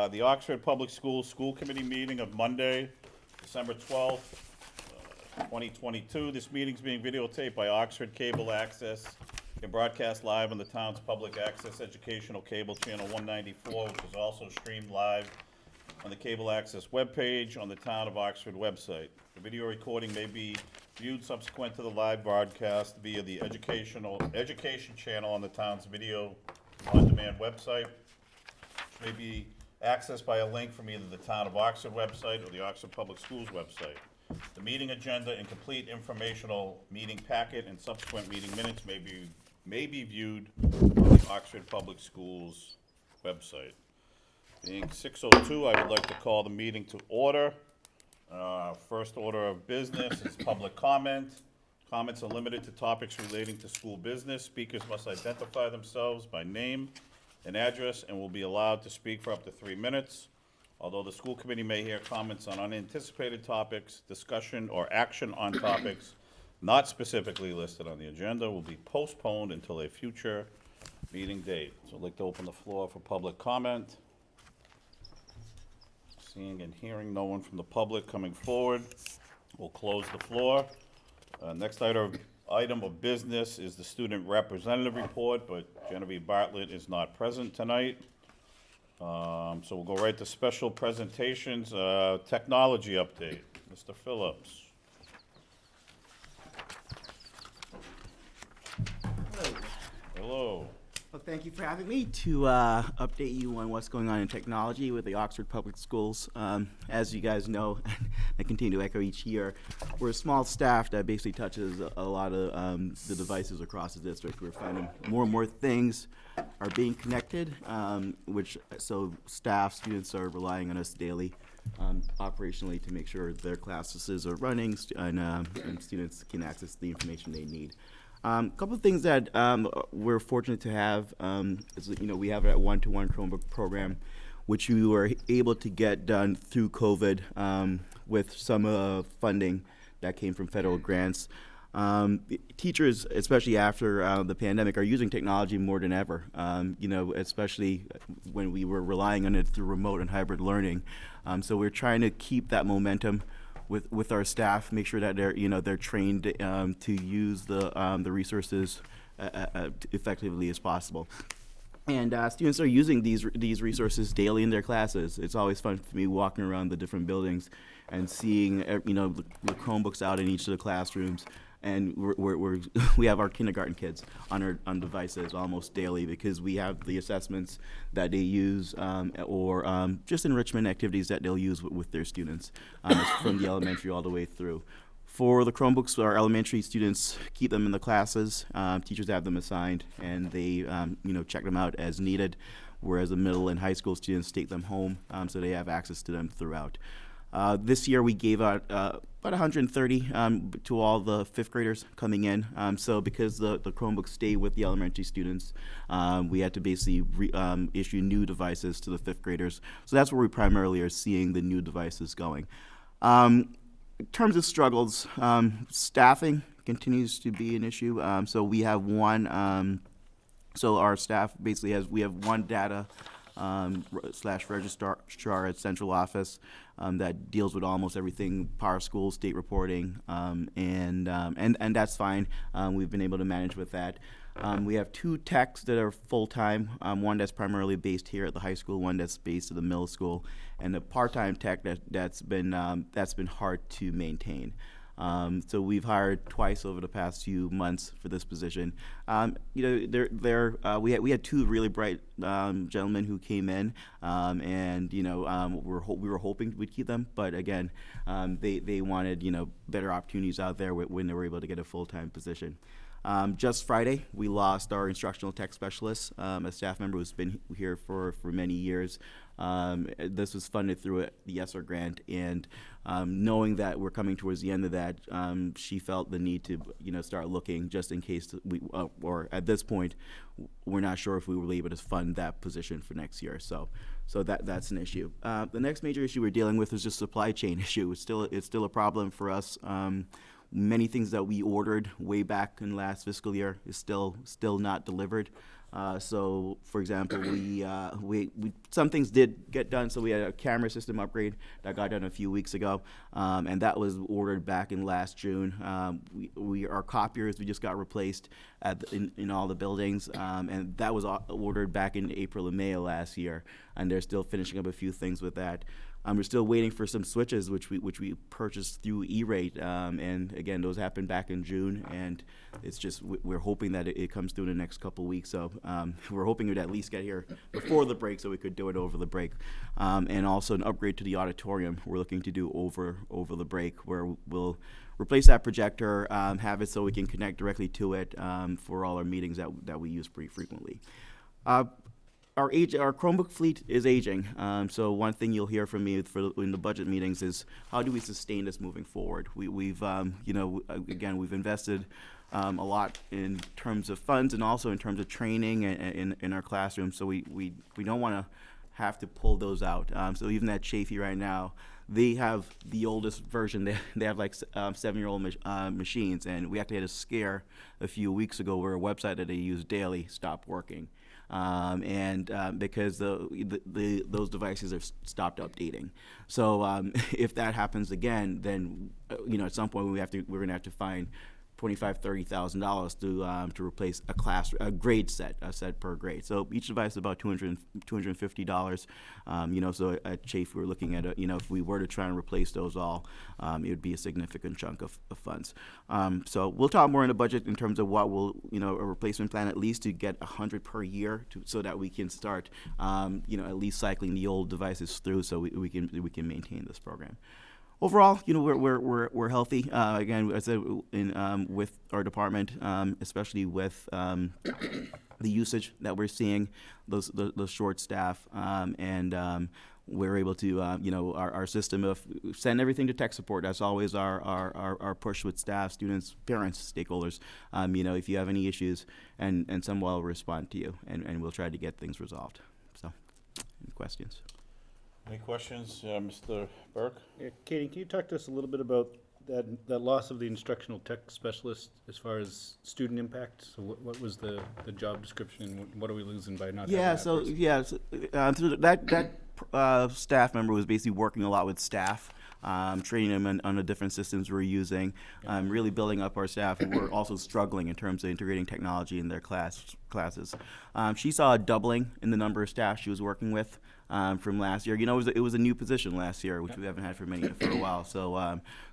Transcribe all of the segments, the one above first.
The Oxford Public Schools School Committee meeting of Monday, December 12th, 2022. This meeting's being videotaped by Oxford Cable Access and broadcast live on the town's public access educational cable channel 194, which is also streamed live on the Cable Access webpage on the Town of Oxford website. The video recording may be viewed subsequent to the live broadcast via the education channel on the town's video on-demand website, which may be accessed by a link from either the Town of Oxford website or the Oxford Public Schools website. The meeting agenda and complete informational meeting packet and subsequent meeting minutes may be viewed on the Oxford Public Schools website. Being 6:02, I would like to call the meeting to order. First order of business is public comment. Comments are limited to topics relating to school business. Speakers must identify themselves by name and address and will be allowed to speak for up to 3 minutes. Although the school committee may hear comments on unanticipated topics, discussion or action on topics not specifically listed on the agenda will be postponed until a future meeting date. So I'd like to open the floor for public comment. Seeing and hearing no one from the public coming forward, we'll close the floor. Next item of business is the student representative report, but Genevieve Bartlett is not present tonight. So we'll go right to special presentations. Technology update, Mr. Phillips. Hello. Well, thank you for having me to update you on what's going on in technology with the Oxford Public Schools. As you guys know, I continue to echo each year, we're a small staff that basically touches a lot of the devices across the district. We're finding more and more things are being connected, so staff, students are relying on us daily operationally to make sure their classes are running and students can access the information they need. A couple of things that we're fortunate to have is, we have a one-to-one Chromebook program, which we were able to get done through COVID with some funding that came from federal grants. Teachers, especially after the pandemic, are using technology more than ever, especially when we were relying on it through remote and hybrid learning. So we're trying to keep that momentum with our staff, make sure that they're trained to use the resources effectively as possible. And students are using these resources daily in their classes. It's always fun for me walking around the different buildings and seeing the Chromebooks out in each of the classrooms. And we have our kindergarten kids on devices almost daily because we have the assessments that they use or just enrichment activities that they'll use with their students from the elementary all the way through. For the Chromebooks, our elementary students keep them in the classes. Teachers have them assigned, and they check them out as needed, whereas the middle and high school students take them home, so they have access to them throughout. This year we gave out about 130 to all the fifth graders coming in. So because the Chromebooks stay with the elementary students, we had to basically issue new devices to the fifth graders. So that's where we primarily are seeing the new devices going. In terms of struggles, staffing continues to be an issue. So we have so our staff basically we have one data / registrar at central office that deals with almost everything, Power School, state reporting, and that's fine. We've been able to manage with that. We have two techs that are full-time, one that's primarily based here at the high school, one that's based at the middle school, and a part-time tech that's been hard to maintain. So we've hired twice over the past few months for this position. We had two really bright gentlemen who came in, and we were hoping we'd keep them, but again, they wanted better opportunities out there when they were able to get a full-time position. Just Friday, we lost our instructional tech specialist, a staff member who's been here for many years. This was funded through the ESSER grant, and knowing that we're coming towards the end of that, she felt the need to start looking just in case or at this point, we're not sure if we were able to fund that position for next year. So that's an issue. The next major issue we're dealing with is just supply chain issue. It's still a problem for us. Many things that we ordered way back in last fiscal year is still not delivered. So, for example, we some things did get done. So we had a camera system upgrade that got done a few weeks ago, and that was ordered back in last June. Our copiers, we just got replaced in all the buildings, and that was ordered back in April and May of last year, and they're still finishing up a few things with that. We're still waiting for some switches, which we purchased through E-Rate, and again, those happened back in June, and it's just we're hoping that it comes through in the next couple of weeks. So we're hoping it would at least get here before the break, so we could do it over the break, and also an upgrade to the auditorium. We're looking to do over the break, where we'll replace that projector, have it so we can connect directly to it for all our meetings that we use pretty frequently. Our Chromebook fleet is aging. So one thing you'll hear from me in the budget meetings is how do we sustain this moving forward? We've invested a lot in terms of funds and also in terms of training in our classrooms. So we don't want to have to pull those out. So even at Chafee right now, they have the oldest version. They have like 7-year-old machines, and we actually had a scare a few weeks ago where a website that they use daily stopped working. Because those devices have stopped updating. So if that happens again, then at some point we're going to have to find $25,000-$30,000 to replace a grade set, a set per grade. So each device is about $250. So at Chafee we're looking at if we were to try and replace those all, it would be a significant chunk of funds. So we'll talk more in the budget in terms of what will a replacement plan at least to get 100 per year so that we can start at least cycling the old devices through so we can maintain this program. Overall, we're healthy. Again, as I said, with our department, especially with the usage that we're seeing, those short staff, and we're able to, our system of send everything to tech support. That's always our push with staff, students, parents, stakeholders. If you have any issues, and someone will respond to you, and we'll try to get things resolved. So, any questions? Any questions, Mr. Burke? Yeah, Katie, can you talk to us a little bit about that loss of the instructional tech specialist as far as student impact? So what was the job description, and what are we losing by not having that person? So that staff member was basically working a lot with staff, training them on the different systems we're using, really building up our staff who were also struggling in terms of integrating technology in their classes. She saw a doubling in the number of staff she was working with. From last year, it was a new position last year, which we haven't had for a while.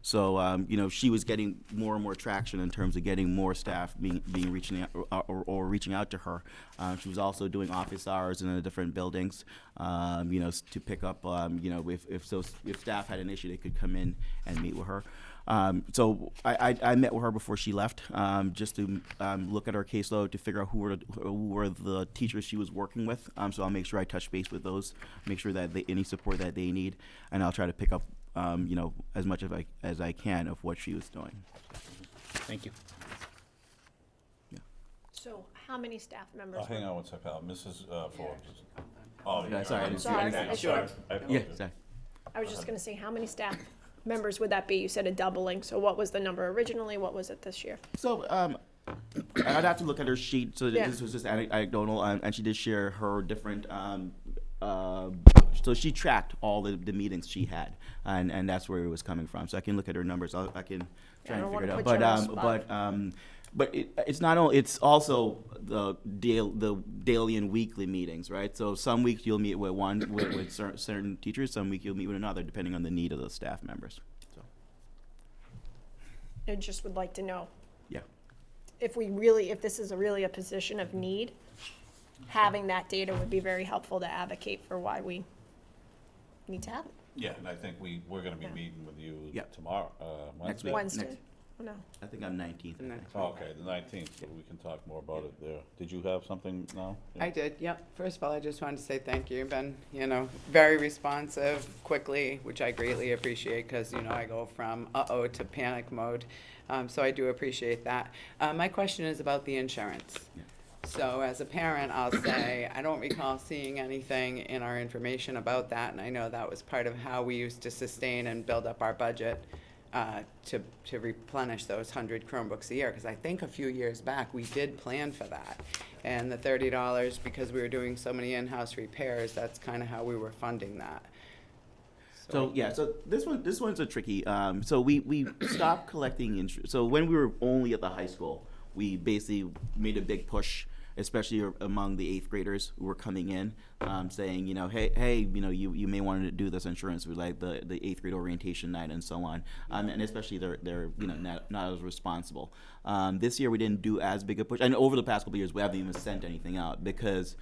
So, she was getting more and more traction in terms of getting more staff reaching out to her. She was also doing office hours in the different buildings, to pick up, if staff had an issue, they could come in and meet with her. So I met with her before she left, just to look at her caseload to figure out who were the teachers she was working with. So I'll make sure I touch base with those, make sure that any support that they need, and I'll try to pick up, as much as I can of what she was doing. Thank you. Yeah. So how many staff members? Hang on one second, Mrs. Forbes. Oh, Yeah, sorry, I didn't see Sorry, anything. sure. Yeah, sorry. I was just going to say, how many staff members would that be? You said a doubling. So what was the number originally? What was it this year? So I'd have to look at her sheet. So Yeah. this was just anecdotal, and she did share her different. So she tracked all the meetings she had, and that's where it was coming from. So I can look at her numbers. I can try I and don't figure it wanna out. put you on the spot. But it's not only. It's also the daily and weekly meetings, right? So some weeks you'll meet with certain teachers. Some week you'll meet with another, depending on the need of the staff members. So I just would like to know yeah. if this is really a position of need, having that data would be very helpful to advocate for why we need to have it. Yeah, and I think we're gonna be Yeah. meeting with you Yeah. tomorrow, Next Wednesday? week. Wednesday. Next. Oh, no. I think I'm 19th. Oh, okay, the 19th, so we can talk more about it there. Did you have something now? Yeah. I did, yep. First of all, I just wanted to say thank you. You've been, very responsive quickly, which I greatly appreciate because, I go from uh-oh to panic mode. So I do appreciate that. My question is about the insurance. Yeah. So as a parent, I'll say, I don't recall seeing anything in our information about that, and I know that was part of how we used to sustain and build up our budget. to replenish those 100 Chromebooks a year, because I think a few years back, we did plan for that. And the $30, because we were doing so many in-house repairs, that's kind of how we were funding that. So yeah, so this one's a tricky. So we stopped collecting So when we were only at the high school, we basically made a big push, especially among the 8th graders who were coming in, saying, you know, hey, you know, you may want to do this insurance. We like the 8th grade orientation night and so on, and especially they're you know not as responsible. This year we didn't do as big a push, and over the past couple of years we haven't even sent anything out because.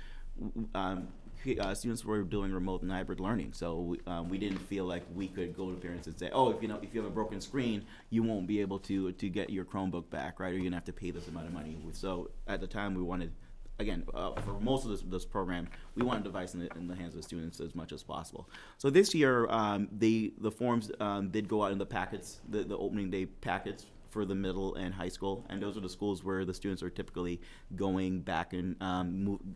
Students were doing remote and hybrid learning, so we didn't feel like we could go to parents and say, oh, if you have a broken screen, you won't be able to get your Chromebook back, right? Or you're gonna have to pay this amount of money. So at the time, we wanted, again, for most of this program, we want a device in the hands of the students as much as possible. So this year, the forms did go out in the packets, the opening day packets for the middle and high school, and those are the schools where the students are typically going back and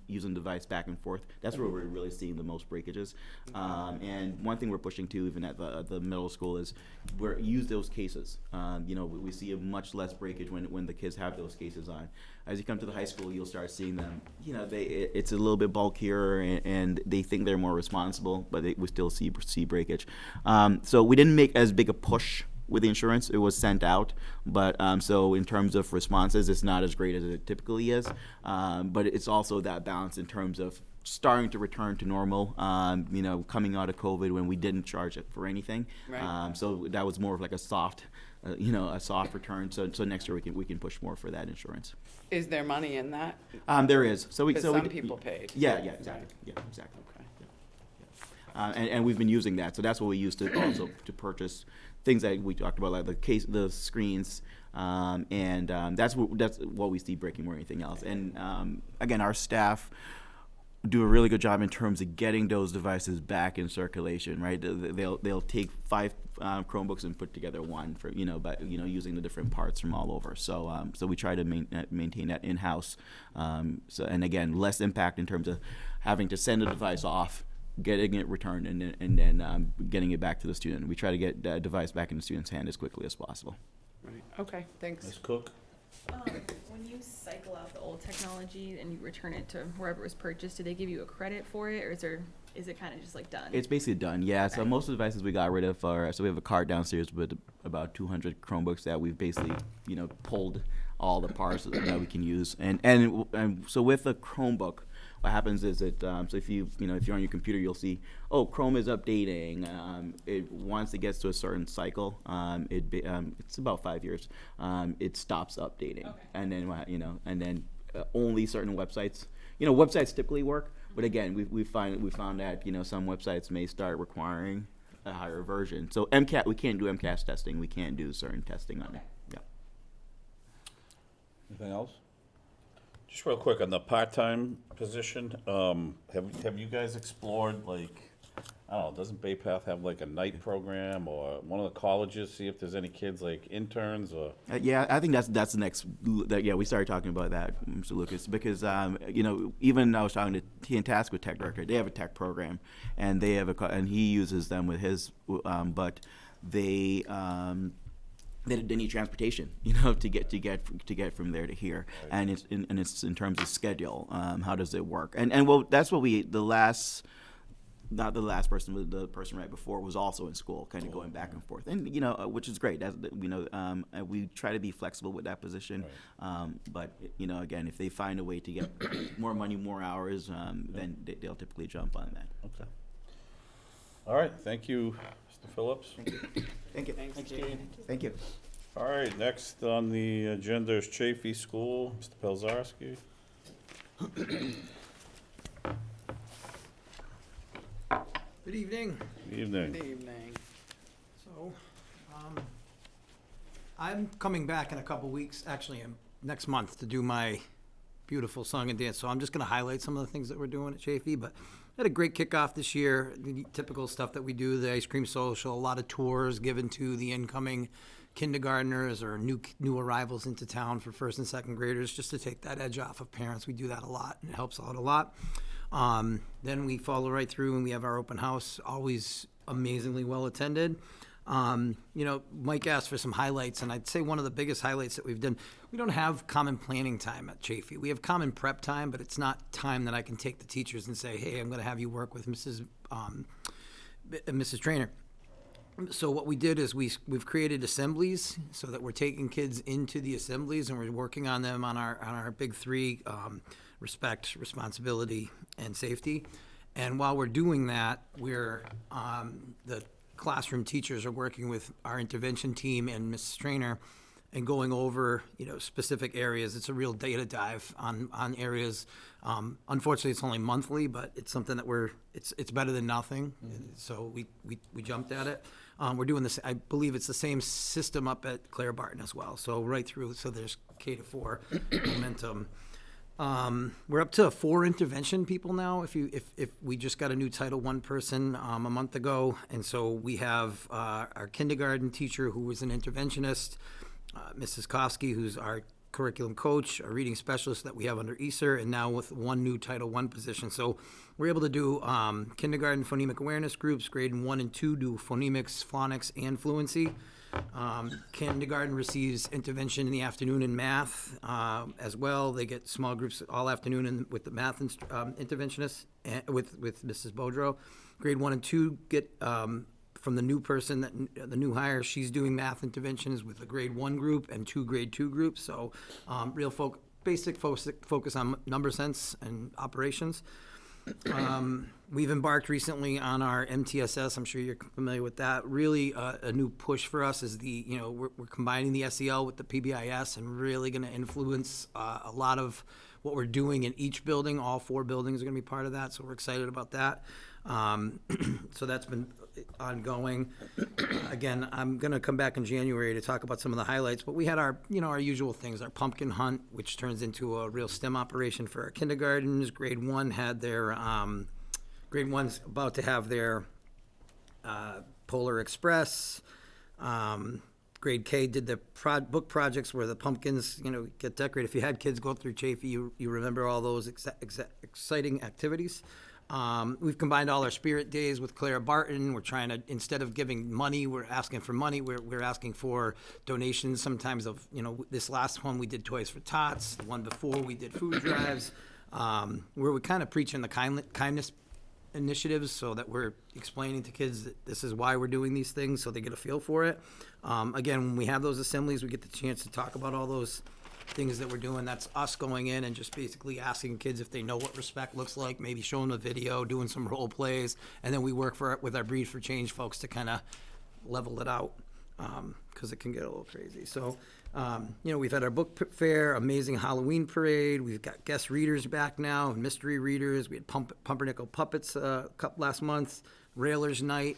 using the device back and forth. That's where we're really seeing the most breakages. And one thing we're pushing to, even at the middle school, is use those cases. You know, we see a much less breakage when the kids have those cases on. As you come to the high school, you'll start seeing them. You know, it's a little bit bulkier, and they think they're more responsible, but we still see breakage. So we didn't make as big a push with the insurance. It was sent out, but so in terms of responses, it's not as great as it typically is, but it's also that balance in terms of starting to return to normal, you know, coming out of COVID when we didn't charge it for anything. Right. So that was more of like a soft, you know, a soft return. So next year we can push more for that insurance. Is there money in that? There is. Because some people paid. Yeah, exactly. Yeah, exactly. And we've been using that, so that's what we use to also to purchase things that we talked about, like the screens, and that's what we see breaking more than anything else. And again, our staff do a really good job in terms of getting those devices back in circulation. Right, they'll take 5 Chromebooks and put together one for using the different parts from all over. So we try to maintain that in house. And again, less impact in terms of having to send a device off, getting it returned, and then getting it back to the student. We try to get that device back in the student's hand as quickly as possible. Right. Okay, thanks. Ms. Cook? When you cycle out the old technology and you return it to wherever it was purchased, do they give you a credit for it, or is it kind of just like done? It's basically done, yeah. So Okay. most of the devices we got rid of so we have a cart downstairs with about 200 Chromebooks that we've basically, pulled all the parts that we can use. And so with a Chromebook, what happens is that so if you're on your computer, you'll see, Chrome is updating. Once it gets to a certain cycle, it's about 5 years. It stops updating, Okay. and then only certain websites. Websites typically work, but again, we found that some websites may start requiring a higher version. So we can't do MCAS testing. We can't do certain testing on it. Yeah. Anything else? Just real quick, on the part-time position, have you guys explored, like, I don't know, doesn't Bay Path have like a night program, or one of the colleges, see if there's any kids like interns, or? Yeah, I think that's the next. We started talking about that, Mr. Lucas, because even I was talking to T Task with Tech Director. They have a tech program, and they have and he uses them with his, but they. They need transportation, to get from there to here, right. And it's in terms of schedule. How does it work? And well, that's what not the last person, but the person right before was also in school, kind of going back and forth, and which is great. We try to be flexible with that position, right. But again, if they find a way to get more money, more hours, then they'll typically jump on that. Okay. All right, thank you, Mr. Phillips. Thank you. Thank you. Thanks, Thanks, Kate. Kate. Thank you. All right, next on the agenda is Chafee School, Mr. Pelzarski. Good evening. Good evening. Good evening. So, I'm coming back in a couple weeks, actually next month, to do my beautiful song and dance. So I'm just going to highlight some of the things that we're doing at Chafee. But had a great kickoff this year. The typical stuff that we do, the ice cream social, a lot of tours given to the incoming kindergartners or new arrivals into town for first and second graders, just to take that edge off of parents. We do that a lot, and it helps out a lot. Then we follow right through, and we have our open house, always amazingly well attended. You know, Mike asked for some highlights, and I'd say one of the biggest highlights that we've done, we don't have common planning time at Chafee. We have common prep time, but it's not time that I can take the teachers and say, hey, I'm gonna have you work with Mrs. Trainer. So what we did is we've created assemblies so that we're taking kids into the assemblies and we're working on them on our big three, respect, responsibility, and safety. And while we're doing that, we're, the classroom teachers are working with our intervention team and Mrs. Trainer and going over, you know, specific areas. It's a real data dive on areas. Unfortunately, it's only monthly, but it's something that it's better than nothing. So we jumped at it. We're doing this, I believe it's the same system up at Claire Barton as well. So right through, so there's K-4 momentum. We're up to 4 intervention people now. If we just got a new Title I person a month ago, and so we have our kindergarten teacher who was an interventionist, Mrs. Kofsky, who's our curriculum coach, a reading specialist that we have under ESER, and now with 1 new Title I position. So we're able to do kindergarten phonemic awareness groups, grade 1 and 2 do phonemics, phonics, and fluency. Kindergarten receives intervention in the afternoon in math as well. They get small groups all afternoon with the math interventionist with Mrs. Bodrow. Grade 1 and 2 get from the new person, the new hire, she's doing math interventions with a grade 1 group and 2 grade 2 groups. So real basic focus on number sense and operations. We've embarked recently on our MTSS. I'm sure you're familiar with that. Really, a new push for us is we're combining the SEL with the PBIS and really going to influence a lot of what we're doing in each building. All 4 buildings are going to be part of that, so we're excited about that. So that's been ongoing. Again, I'm going to come back in January to talk about some of the highlights, but we had our usual things, our pumpkin hunt, which turns into a real STEM operation for our kindergartens. Grade 1 had their, grade 1's about to have their Polar Express. Grade K did the book projects where the pumpkins, get decorated. If you had kids go through Chafee, you remember all those exciting activities. We've combined all our spirit days with Clara Barton. We're trying to, instead of giving money, we're asking for money. We're asking for donations sometimes of, this last one we did Toys for Tots. The one before we did food drives, where we kind of preaching the kindness initiatives so that we're explaining to kids that this is why we're doing these things so they get a feel for it. Again, when we have those assemblies, we get the chance to talk about all those things that we're doing. That's us going in and just basically asking kids if they know what respect looks like, maybe showing a video, doing some role plays, and then we work with our Breed for Change folks to kind of level it out, because it can get a little crazy. So, we've had our book fair, amazing Halloween parade. We've got guest readers back now, mystery readers. We had Pumpernickel Puppets last month, Railers Night.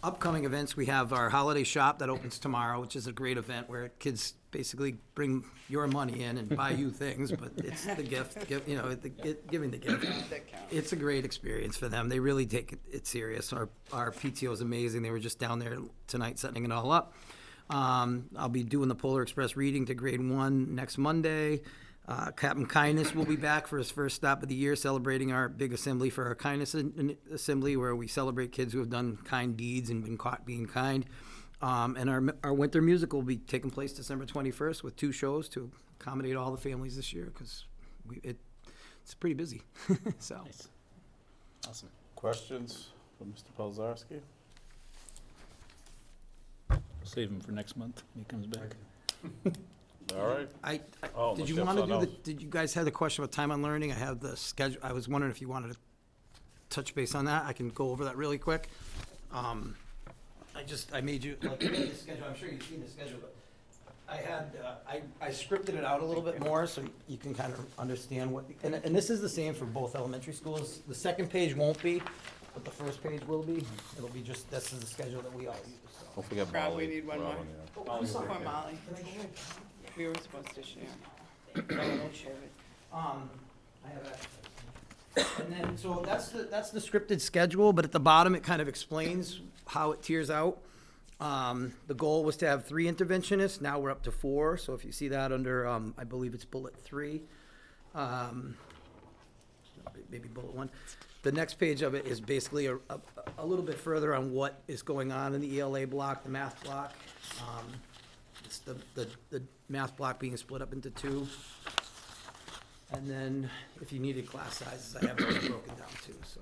Upcoming events, we have our holiday shop that opens tomorrow, which is a great event where kids basically bring your money in and buy you things, but it's the gift, giving the gift. It's a great experience for them. They really take it serious. Our PTO is amazing. They were just down there tonight setting it all up. I'll be doing the Polar Express reading to grade 1 next Monday. Captain Kindness will be back for his first stop of the year, celebrating our big assembly for our kindness assembly, where we celebrate kids who have done kind deeds and been caught being kind. And our winter musical will be taking place December 21st with 2 shows to accommodate all the families this year, because it's pretty busy. So, Nice. Awesome. Questions for Mr. Pelzarski? Save him for next month when he comes back. All right. Oh, Did unless you have want to something do else. did you guys have the question about time on learning? I have the schedule. I was wondering if you wanted to touch base on that. I can go over that really quick. I made you, like, the schedule. I'm sure you've seen the schedule, but I had, I scripted it out a little bit more so you can kind of understand what, and this is the same for both elementary schools. The second page won't be, but the first page will be. It'll be just, this is the schedule that we all use, so. Don't forget Rob, Molly. we need one more. Robin, yeah. I'm sorry. Poor Molly. We were supposed to share. I have that. And then, so that's the scripted schedule, but at the bottom, it kind of explains how it tiers out. The goal was to have 3 interventionists, now we're up to 4, so if you see that under, I believe it's bullet 3, maybe bullet 1. the next page of it is basically a little bit further on what is going on in the ELA block, the math block. It's the math block being split up into two. And then if you needed class sizes, I have those broken down too, so.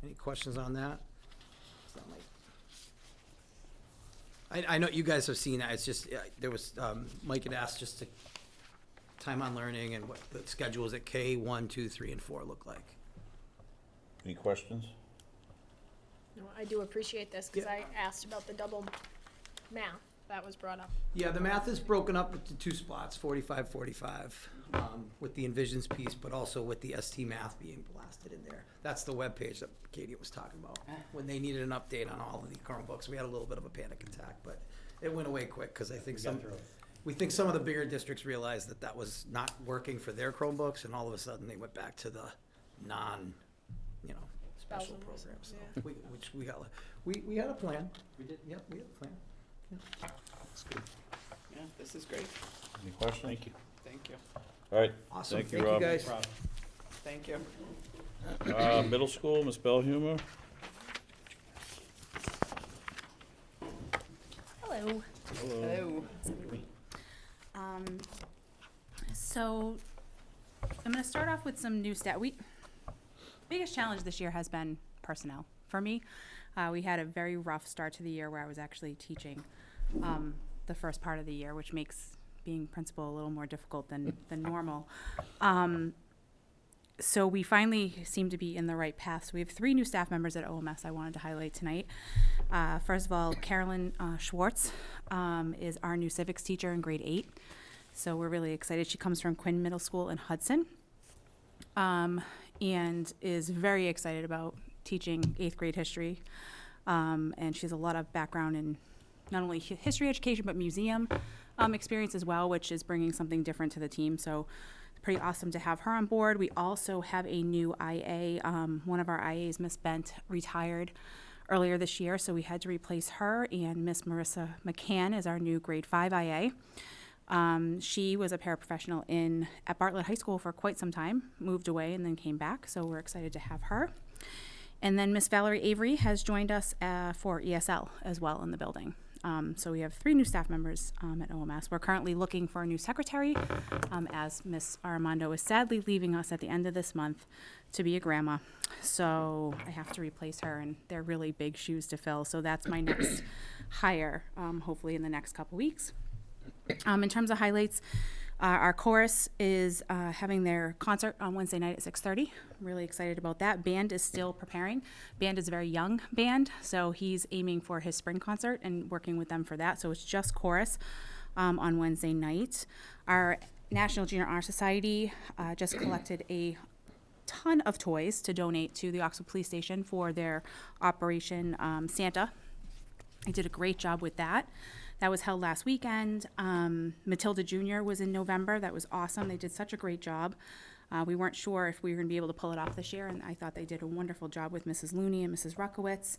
Any questions on that? It's not like- I know you guys have seen that, it's just, there was, Mike had asked just to, time on learning and what the schedules at K 1, 2, 3, and 4 look like. Any questions? No, I do appreciate this, because I asked about the double math that was brought up. Yeah, the math is broken up into two spots, 45, 45, with the Envisions piece, but also with the ST math being blasted in there. That's the webpage that Katie was talking about. When they needed an update on all of the Chromebooks, we had a little bit of a panic attack, but it went away quick, because I think we think some of the bigger districts realized that that was not working for their Chromebooks, and all of a sudden they went back to the special Bells and whistles, programs. So yeah. we had a plan. We did, yep, we had a plan. Yeah, this is great. Any questions? Thank you. Thank you. All right. Awesome, Thank you, thank you Rob. guys. Thank you. Middle school, Ms. Belhumer? Hello. Hello. So I'm going to start off with some new biggest challenge this year has been personnel for me. We had a very rough start to the year where I was actually teaching the first part of the year, which makes being principal a little more difficult than normal. So we finally seem to be in the right path. So we have 3 new staff members at OMS I wanted to highlight tonight. First of all, Carolyn Schwartz is our new civics teacher in grade 8. So we're really excited. She comes from Quinn Middle School in Hudson and is very excited about teaching 8th grade history. And she has a lot of background in not only history education, but museum experience as well, which is bringing something different to the team. So it's pretty awesome to have her on board. We also have a new IA. One of our IAs, Miss Bent, retired earlier this year, so we had to replace her, and Miss Marissa McCann is our new grade 5 IA. She was a paraprofessional at Bartlett High School for quite some time, moved away and then came back, so we're excited to have her. And then Miss Valerie Avery has joined us for ESL as well in the building. So we have 3 new staff members at OMS. We're currently looking for a new secretary, as Miss Armando is sadly leaving us at the end of this month to be a grandma. So I have to replace her, and they're really big shoes to fill. So that's my next hire, hopefully in the next couple weeks. In terms of highlights, our chorus is having their concert on Wednesday night at 6:30. Really excited about that. Band is still preparing. Band is a very young band, so he's aiming for his spring concert and working with them for that. So it's just chorus on Wednesday night. Our National Junior Honor Society just collected a ton of toys to donate to the Oxford Police Station for their Operation Santa. They did a great job with that. That was held last weekend. Matilda Jr. was in November. That was awesome. They did such a great job. We weren't sure if we were going to be able to pull it off this year, and I thought they did a wonderful job with Mrs. Looney and Mrs. Ruckowitz.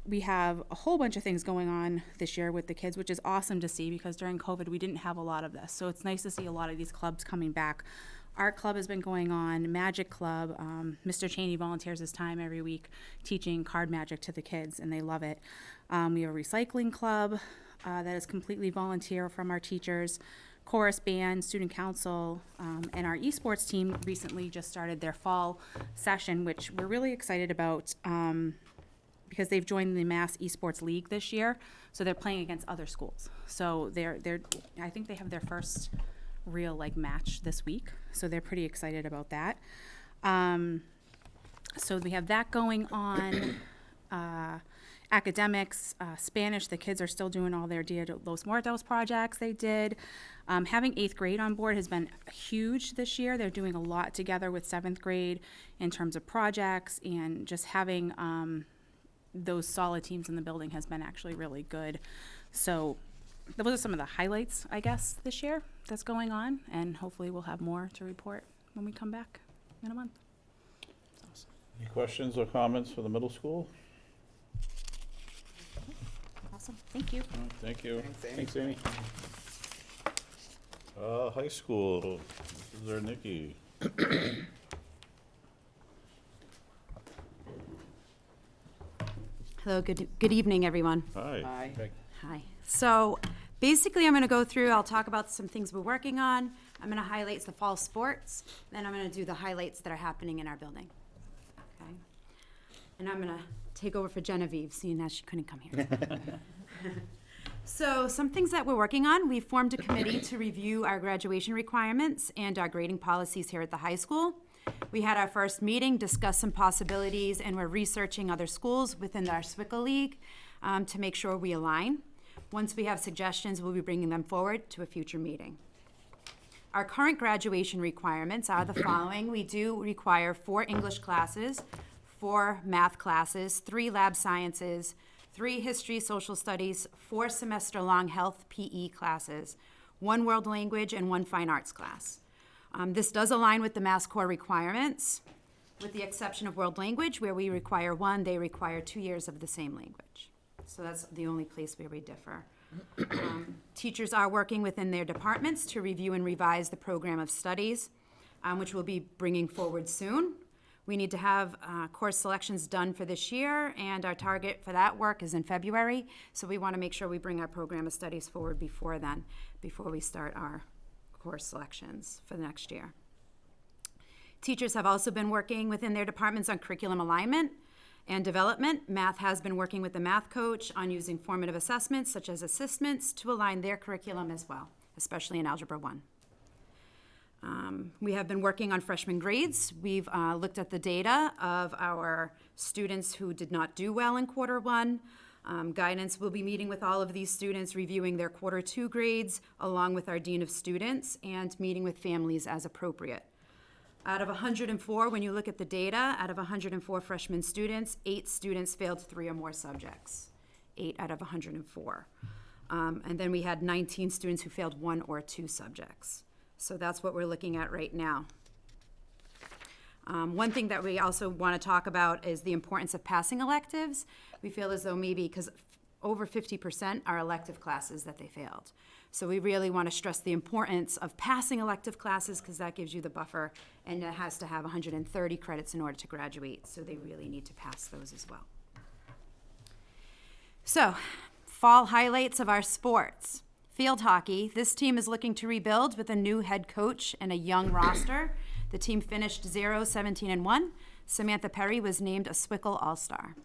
We have a whole bunch of things going on this year with the kids, which is awesome to see because during COVID we didn't have a lot of this. So it's nice to see a lot of these clubs coming back. Art Club has been going on, Magic Club. Mr. Cheney volunteers his time every week teaching card magic to the kids, and they love it. We have a recycling club that is completely volunteer from our teachers, chorus band, student council, and our esports team recently just started their fall session, which we're really excited about because they've joined the Mass Esports League this year, so they're playing against other schools. So I think they have their first real match this week, so they're pretty excited about that. So we have that going on. Academics, Spanish, the kids are still doing all their Dia de los Muertos projects they did. Having 8th grade on board has been huge this year. They're doing a lot together with 7th grade in terms of projects, and just having those solid teams in the building has been actually really good. So those are some of the highlights, I guess, this year that's going on, and hopefully we'll have more to report when we come back in a month. Any questions or comments for the middle school? Awesome, thank you. Thank you. Thanks, Amy. Thanks, Amy. High school, this is our Nikki. Hello, good evening, everyone. Hi. Aye. Hi. So basically, I'm going to go through, I'll talk about some things we're working on. I'm going to highlight the fall sports, then I'm going to do the highlights that are happening in our building. Okay? And I'm going to take over for Genevieve, seeing as she couldn't come here. So some things that we're working on, we formed a committee to review our graduation requirements and our grading policies here at the high school. We had our first meeting, discussed some possibilities, and we're researching other schools within our SWCL League to make sure we align. Once we have suggestions, we'll be bringing them forward to a future meeting. Our current graduation requirements are the following. We do require 4 English classes, 4 math classes, 3 lab sciences, 3 history, social studies, 4 semester-long health PE classes, 1 world language, and 1 fine arts class. This does align with the Mass Core requirements, with the exception of world language, where we require 1, they require 2 years of the same language. So that's the only place where we differ. Teachers are working within their departments to review and revise the program of studies, which we'll be bringing forward soon. We need to have course selections done for this year, and our target for that work is in February. So we want to make sure we bring our program of studies forward before then, before we start our course selections for the next year. Teachers have also been working within their departments on curriculum alignment and development. Math has been working with the math coach on using formative assessments such as assessments to align their curriculum as well, especially in Algebra 1. We have been working on freshman grades. We've looked at the data of our students who did not do well in quarter 1. Guidance will be meeting with all of these students, reviewing their quarter 2 grades, along with our Dean of Students, and meeting with families as appropriate. Out of 104, when you look at the data, out of 104 freshman students, 8 students failed 3 or more subjects. 8 out of 104. And then we had 19 students who failed 1 or 2 subjects. So that's what we're looking at right now. One thing that we also want to talk about is the importance of passing electives. We feel as though maybe, because over 50% are elective classes that they failed. So we really want to stress the importance of passing elective classes, because that gives you the buffer, and it has to have 130 credits in order to graduate. So they really need to pass those as well. So, fall highlights of our sports. Field hockey, this team is looking to rebuild with a new head coach and a young roster. The team finished 0-17-1. Samantha Perry was named a SWCL All-Star.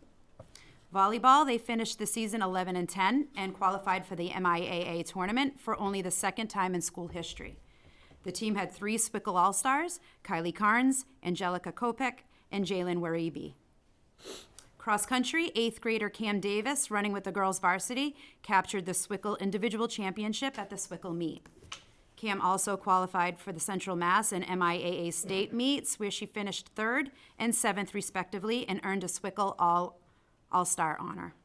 Volleyball, they finished the season 11-10 and qualified for the MIAA tournament for only the 2nd time in school history. The team had 3 SWCL All-Stars, Kylie Carnes, Angelica Kopek, and Jalen Waribi. Cross country, 8th grader Cam Davis, running with the girls varsity, captured the SWCL individual championship at the SWCL meet. Cam also qualified for the Central Mass and MIAA state meets, where she finished 3rd and 7th respectively and earned a SWCL All-Star honor.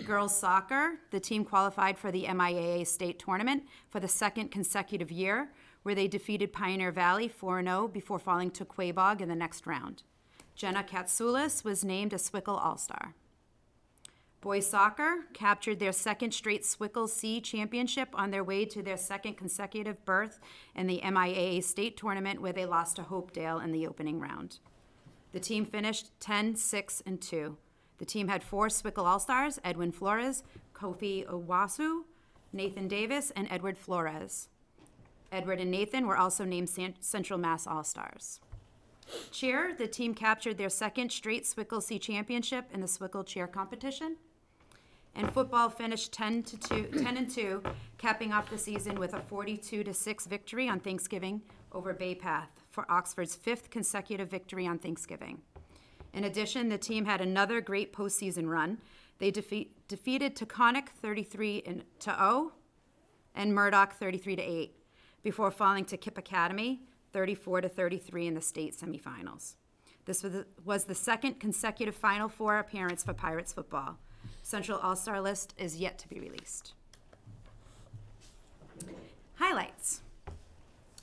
Girls soccer, the team qualified for the MIAA state tournament for the 2nd consecutive year, where they defeated Pioneer Valley 4-0 before falling to Quabog in the next round. Jenna Katsoulis was named a SWCL All-Star. Boys soccer captured their 2nd straight SWCL C championship on their way to their 2nd consecutive berth in the MIAA state tournament, where they lost to Hopedale in the opening round. The team finished 10-6-2. The team had 4 SWCL All-Stars: Edwin Flores, Kofi Owasu, Nathan Davis, and Edward Flores. Edward and Nathan were also named Central Mass All-Stars. Cheer, the team captured their 2nd straight SWCL C championship in the SWCL cheer competition. And football finished 10-2, capping off the season with a 42-6 victory on Thanksgiving over Bay Path for Oxford's 5th consecutive victory on Thanksgiving. In addition, the team had another great postseason run. They defeated Taconic 33-0 and Murdoch 33-8 before falling to Kipp Academy 34-33 in the state semifinals. This was the 2nd consecutive Final Four appearance for Pirates football. Central All-Star list is yet to be released. Highlights.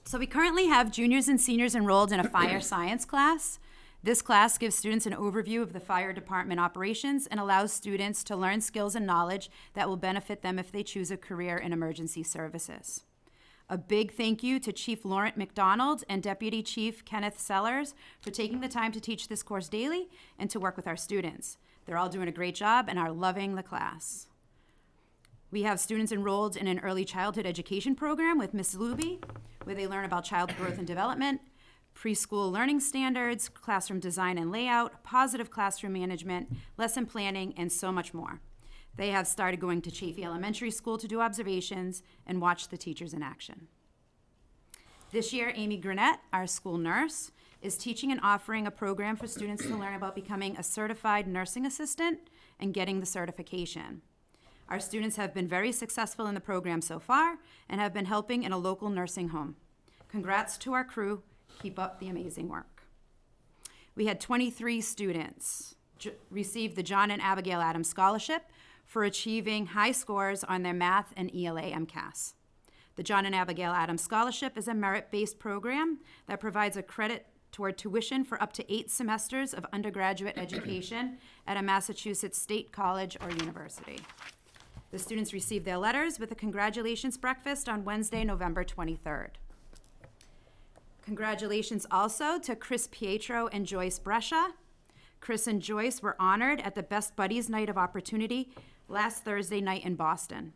So we currently have juniors and seniors enrolled in a fire science class. This class gives students an overview of the fire department operations and allows students to learn skills and knowledge that will benefit them if they choose a career in emergency services. A big thank you to Chief Laurent McDonald and Deputy Chief Kenneth Sellers for taking the time to teach this course daily and to work with our students. They're all doing a great job and are loving the class. We have students enrolled in an early childhood education program with Miss Luby, where they learn about child growth and development, preschool learning standards, classroom design and layout, positive classroom management, lesson planning, and so much more. They have started going to Chafee Elementary School to do observations and watch the teachers in action. This year, Amy Granette, our school nurse, is teaching and offering a program for students to learn about becoming a certified nursing assistant and getting the certification. Our students have been very successful in the program so far and have been helping in a local nursing home. Congrats to our crew. Keep up the amazing work. We had 23 students receive the John and Abigail Adams Scholarship for achieving high scores on their math and ELA MCAS. The John and Abigail Adams Scholarship is a merit-based program that provides a credit toward tuition for up to 8 semesters of undergraduate education at a Massachusetts state college or university. The students received their letters with a congratulations breakfast on Wednesday, November 23rd. Congratulations also to Chris Pietro and Joyce Brescia. Chris and Joyce were honored at the Best Buddies Night of Opportunity last Thursday night in Boston.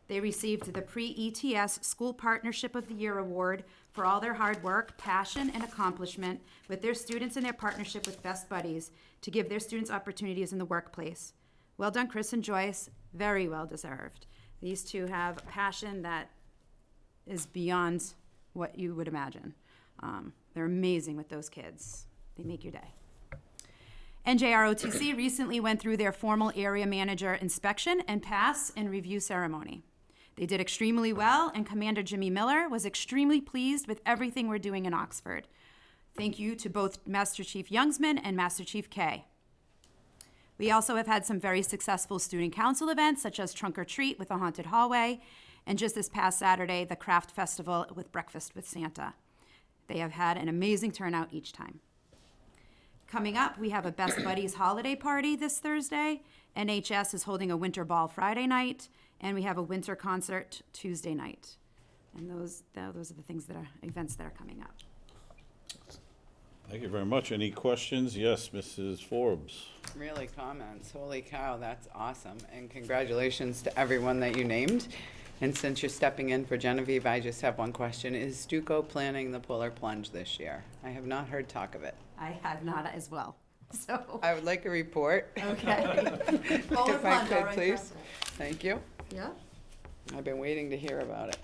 They received the Pre-ETS School Partnership of the Year Award for all their hard work, passion, and accomplishment with their students and their partnership with Best Buddies to give their students opportunities in the workplace. Well done, Chris and Joyce. Very well deserved. These two have a passion that is beyond what you would imagine. They're amazing with those kids. They make your day. NJROTC recently went through their formal area manager inspection and pass and review ceremony. They did extremely well, and Commander Jimmy Miller was extremely pleased with everything we're doing in Oxford. Thank you to both Master Chief Youngsman and Master Chief Kay. We also have had some very successful student council events, such as Trunk or Treat with a haunted hallway, and just this past Saturday, the Craft Festival with Breakfast with Santa. They have had an amazing turnout each time. Coming up, we have a Best Buddies holiday party this Thursday. NHS is holding a winter ball Friday night, and we have a winter concert Tuesday night. And those are the events that are coming up. Thank you very much. Any questions? Yes, Mrs. Forbes. Really comments. Holy cow, that's awesome. And congratulations to everyone that you named. And since you're stepping in for Genevieve, I just have one question. Is Stuco planning the Puller Plunge this year? I have not heard talk of it. I have not as well, so. I would like a report. Okay. Polar If I plunge, could, all right, please. President. Thank you. Yeah. I've been waiting to hear about it.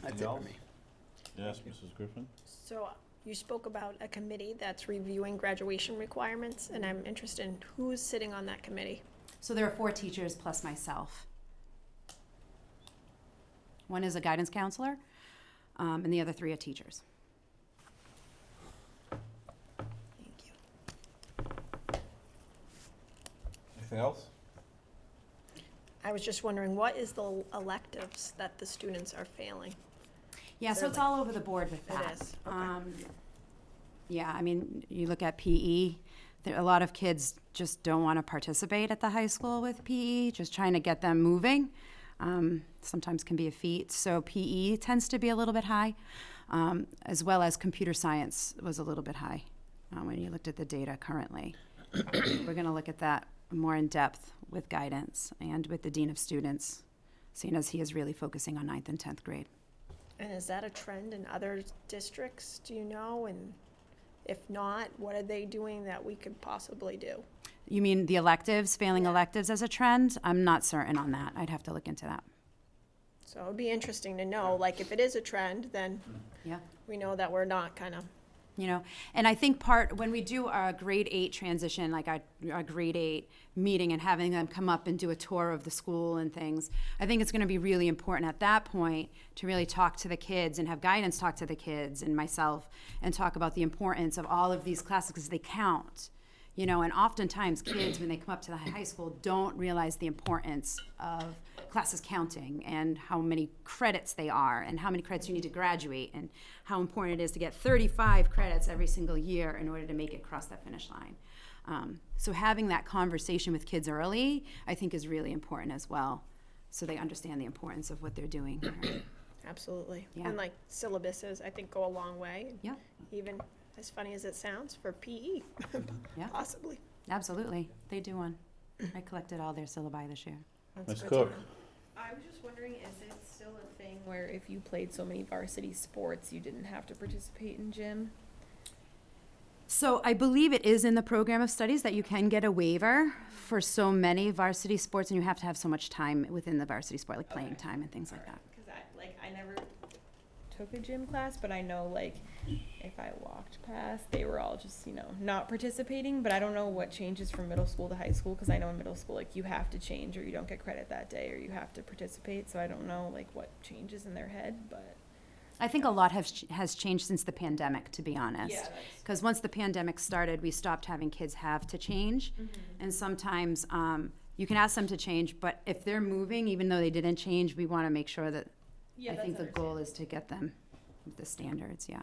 That's it for me. Yes, Mrs. Griffin? So you spoke about a committee that's reviewing graduation requirements, and I'm interested in who's sitting on that committee. So there are 4 teachers plus myself. One is a guidance counselor, and the other 3 are teachers. Thank you. Anything else? I was just wondering, what is the electives that the students are failing? Yeah, so it's all over the board with It that. is, okay. Yeah, I mean, you look at PE, a lot of kids just don't want to participate at the high school with PE, just trying to get them moving. Sometimes can be a feat. So PE tends to be a little bit high, as well as computer science was a little bit high when you looked at the data currently. We're going to look at that more in depth with guidance and with the Dean of Students, seeing as he is really focusing on 9th and 10th grade. And is that a trend in other districts, do you know? And if not, what are they doing that we could possibly do? You mean the electives, failing Yeah. electives as a trend? I'm not certain on that. I'd have to look into that. So it'd be interesting to know, like, if it is a trend, then Yeah. we know that we're not kind of, You know, and I think when we do our grade 8 transition, like our grade 8 meeting and having them come up and do a tour of the school and things, I think it's going to be really important at that point to really talk to the kids and have guidance talk to the kids and myself and talk about the importance of all of these classes because they count. You know, and oftentimes kids, when they come up to the high school, don't realize the importance of classes counting and how many credits they are and how many credits you need to graduate and how important it is to get 35 credits every single year in order to make it across that finish line. So having that conversation with kids early, I think, is really important as well, so they understand the importance of what they're doing. absolutely. Yeah. And like syllabuses, I think, go a long way. Yeah. Even as funny as it sounds, for PE, Yeah. possibly. Absolutely. They do one. I collected all their syllabi this year. That's Ms. good to Cook? know. I was just wondering, is it still a thing where if you played so many varsity sports, you didn't have to participate in gym? So I believe it is in the program of studies that you can get a waiver for so many varsity sports, and you have to have so much time within the varsity sport, like playing time and things like that. Because I never took a gym class, but I know, like, if I walked past, they were all just, not participating. But I don't know what changes from middle school to high school, because I know in middle school, like, you have to change or you don't get credit that day, or you have to participate. So I don't know, like, what changes in their head, but. I think a lot has changed since the pandemic, to be honest. Yeah, that's- Because once the pandemic started, we stopped having kids have to change. And sometimes you can ask them to change, but if they're moving, even though they didn't change, we want to make sure that, Yeah, I think the that's goal is to get them with the standards, yeah.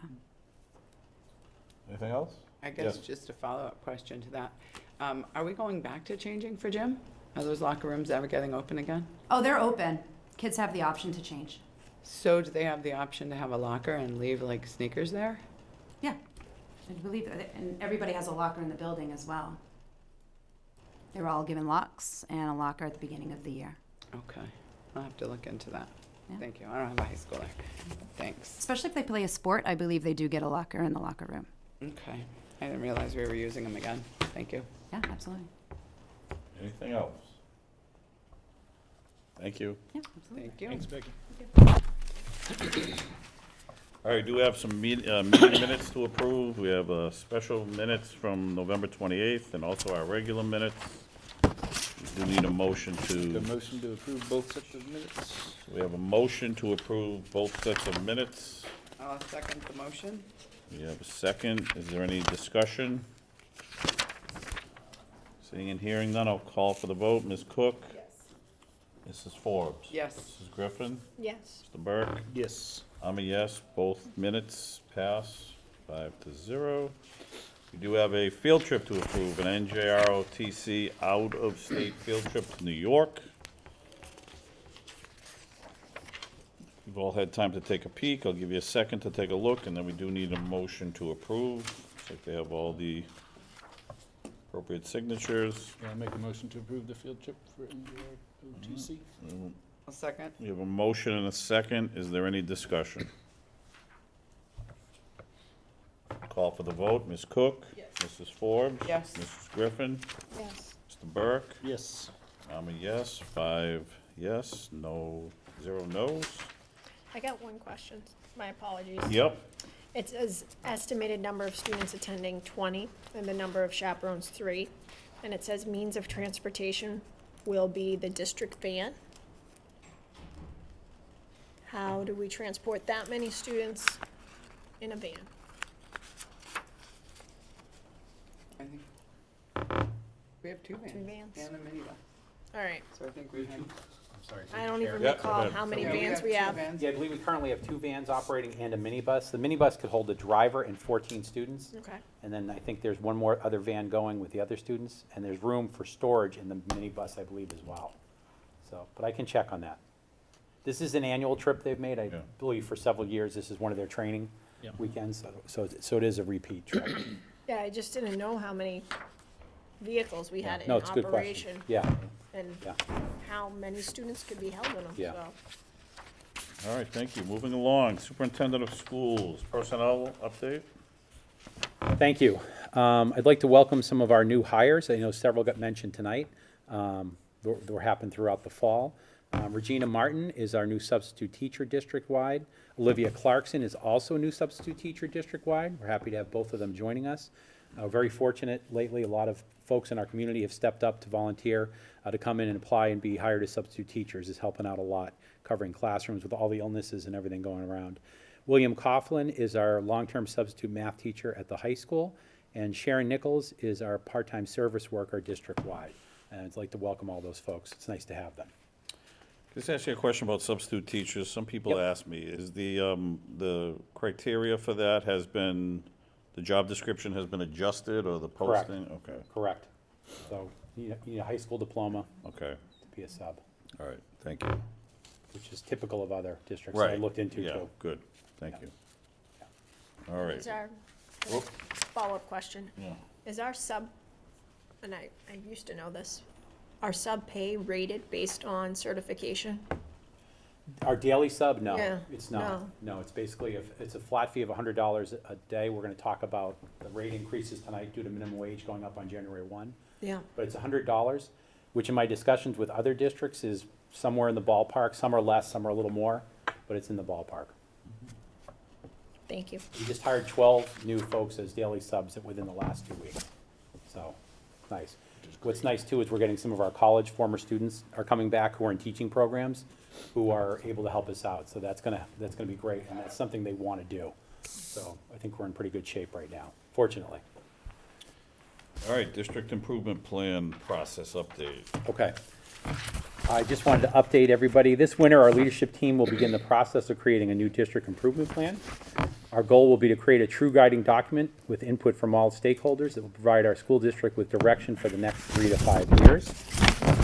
Anything else? I guess Yes. just a follow-up question to that. Are we going back to changing for gym? Are those locker rooms ever getting open again? Oh, they're open. Kids have the option to change. So do they have the option to have a locker and leave like sneakers there? Yeah, I believe that, and everybody has a locker in the building as well. They were all given locks and a locker at the beginning of the year. Okay, I'll have to look into that. Yeah. Thank you. I don't have a high schooler. Thanks. Especially if they play a sport, I believe they do get a locker in the locker room. Okay, I didn't realize we were using them again. Thank you. Yeah, absolutely. Anything else? Thank you. Yeah, absolutely. Thank you. Thanks, Becky. All right, do we have some meeting minutes to approve? We have special minutes from November 28th and also our regular minutes. We do need a motion The to, motion to approve both sets of minutes. we have a motion to approve both sets of minutes. I'll second the motion. We have a second. Is there any discussion? Seeing and hearing none, I'll call for the vote. Ms. Cook? Yes. Mrs. Forbes? Yes. Mrs. Griffin? Yes. Mr. Burke? Yes. I'm a yes. Both minutes pass 5-0. We do have a field trip to approve, an NJROTC out-of-state field trip to New York. You've all had time to take a peek. I'll give you a second to take a look, and then we do need a motion to approve. Looks like they have all the appropriate signatures. Yeah, I'll make a motion to approve the field trip for NJROTC. I'll second. We have a motion and a second. Is there any discussion? Call for the vote. Ms. Cook? Yes. Mrs. Forbes? Yes. Mrs. Griffin? Yes. Mr. Burke? Yes. I'm a yes. 5 yes, no, 0 no's. I got one question. My apologies. Yep. It says estimated number of students attending 20 and the number of chaperones 3. And it says means of transportation will be the district van. How do we transport that many students in a van? I think we have two vans. Two vans. And a minibus. All right. So I think we have. I'm sorry. I don't even Yeah, go recall ahead. how many Yeah, vans we two have. vans. Yeah, I believe we currently have 2 vans operating and a minibus. The minibus could hold a driver and 14 students. Okay. And then I think there's one more other van going with the other students, and there's room for storage in the minibus, I believe, as well. So, but I can check on that. This is an annual trip they've made, I Yeah. believe, for several years. This is one of their training Yeah. weekends, so it is a repeat trip. Yeah, I just didn't know how many vehicles we had in No, it's a good question. operation Yeah, and yeah. how many students could be held in them, Yeah. so. All right, thank you. Moving along, Superintendent of Schools, personnel update. Thank you. I'd like to welcome some of our new hires. I know several got mentioned tonight. They'll happen throughout the fall. Regina Martin is our new substitute teacher district-wide. Olivia Clarkson is also a new substitute teacher district-wide. We're happy to have both of them joining us. Very fortunate lately, a lot of folks in our community have stepped up to volunteer to come in and apply and be hired as substitute teachers. Is helping out a lot, covering classrooms with all the illnesses and everything going around. William Coughlin is our long-term substitute math teacher at the high school, and Sharon Nichols is our part-time service worker district-wide. And I'd like to welcome all those folks. It's nice to have them. Just ask you a question about substitute teachers. Some people Yep. ask me, is the criteria for that has been, the job description has been adjusted or the Correct. posting? Okay, Correct. So, you need a high school diploma okay, to be a sub, all right, thank you. which is typical of other districts that I Right. looked into Yeah, too. good, thank Yeah. you. All right, These are Follow-up question. Yeah. Is our sub, and I used to know this, our sub pay rated based on certification? Our daily sub, no, Yeah, it's not. No, it's basically, it's a flat fee of $100 a day. We're gonna talk about the rate increases tonight due to minimum wage going up on January 1. Yeah. But it's $100, which in my discussions with other districts is somewhere in the ballpark. Some are less, some are a little more, but it's in the ballpark. Thank you. We just hired 12 new folks as daily subs within the last 2 weeks. So, nice. What's nice too is we're getting some of our college former students are coming back who are in teaching programs who are able to help us out. So that's gonna be great, and that's something they wanna do. So I think we're in pretty good shape right now, fortunately. All right, district improvement plan process update. Okay. I just wanted to update everybody. This winter, our leadership team will begin the process of creating a new district improvement plan. Our goal will be to create a true guiding document with input from all stakeholders that will provide our school district with direction for the next 3 to 5 years.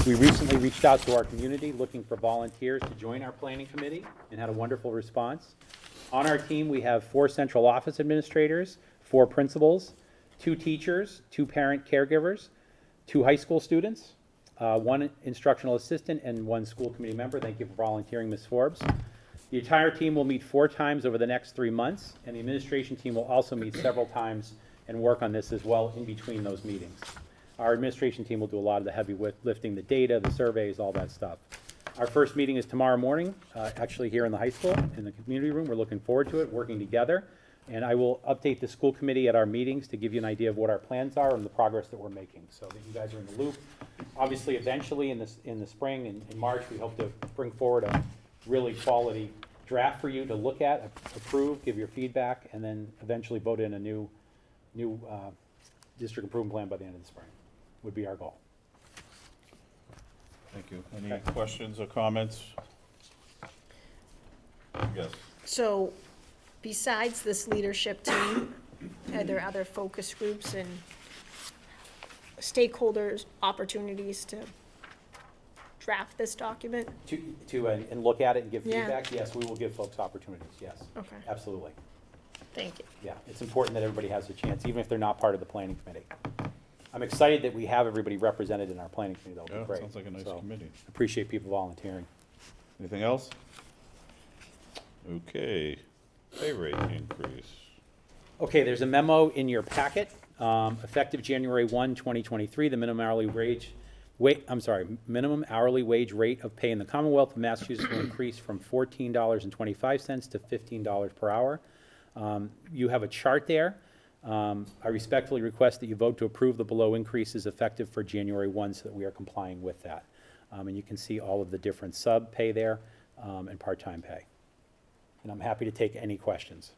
We recently reached out to our community looking for volunteers to join our planning committee and had a wonderful response. On our team, we have 4 central office administrators, 4 principals, 2 teachers, 2 parent caregivers, 2 high school students, 1 instructional assistant, and 1 school committee member. Thank you for volunteering, Ms. Forbes. The entire team will meet 4 times over the next 3 months, and the administration team will also meet several times and work on this as well in between those meetings. Our administration team will do a lot of the heavy lifting, the data, the surveys, all that stuff. Our first meeting is tomorrow morning, actually here in the high school, in the community room. We're looking forward to it, working together. And I will update the school committee at our meetings to give you an idea of what our plans are and the progress that we're making, so that you guys are in the loop. Obviously, eventually, in the spring and in March, we hope to bring forward a really quality draft for you to look at, approve, give your feedback, and then eventually vote in a new district improvement plan by the end of the spring, would be our goal. Thank you. Any Okay. questions or comments? Yes. So, besides this leadership team, are there other focus groups and stakeholders, opportunities to draft this document? And look at it and give Yeah. feedback, yes, we will give folks opportunities, yes. Okay. Absolutely. Thank you. Yeah, it's important that everybody has a chance, even if they're not part of the planning committee. I'm excited that we have everybody represented in our planning committee, that'll Yeah, be great. sounds like a nice So, committee. Appreciate people volunteering. Anything else? Okay, pay rate increase. Okay, there's a memo in your packet, effective January 1, 2023, the minimum hourly wage rate of pay in the Commonwealth of Massachusetts will increase from $14.25 to $15 per hour. You have a chart there. I respectfully request that you vote to approve the below increases effective for January 1 so that we are complying with that. And you can see all of the different sub pay there and part-time pay. And I'm happy to take any questions.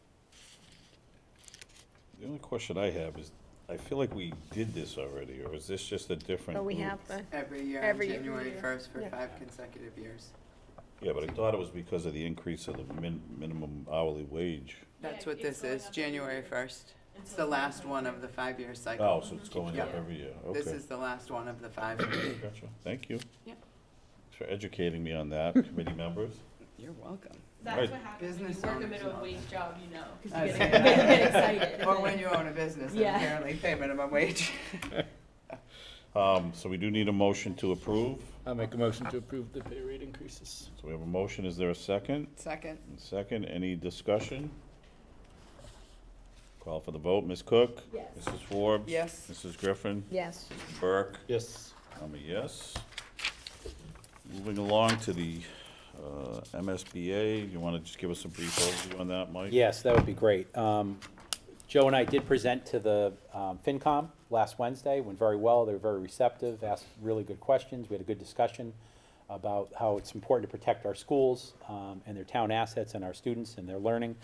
The only question I have is, I feel like we did this already, or is this just a different Oh, we group? have the, Every year, on Every year. January 1st for Yeah. 5 consecutive years. Yeah, but I thought it was because of the increase of the minimum hourly wage. That's what this is, January 1st. It's the last one of the 5-year cycle. Oh, so it's going up Yeah. every year, This okay. is the last one of the 5. Gotcha, thank you. Yep. Thanks for educating me on that, committee members. You're welcome. Right. That's what happens when you Business work a owners minimum know. wage job, you know, because I you see. get excited. Or when you own a business and Yeah. apparently pay minimum wage. So we do need a motion to approve. I'll make a motion to approve the pay rate increases. So we have a motion, is there a second? Second. Second, any discussion? Call for the vote, Ms. Cook? Yes. Mrs. Forbes? Yes. Mrs. Griffin? yes. Burke? Yes. I'm a yes. Moving along to the MSBA, you want to just give us a brief overview on that, Mike? Yes, that would be great. Joe and I did present to the FinCom last Wednesday, went very well, they were very receptive, asked really good questions, we had a good discussion about how it's important to protect our schools and their town assets and our students and their learning.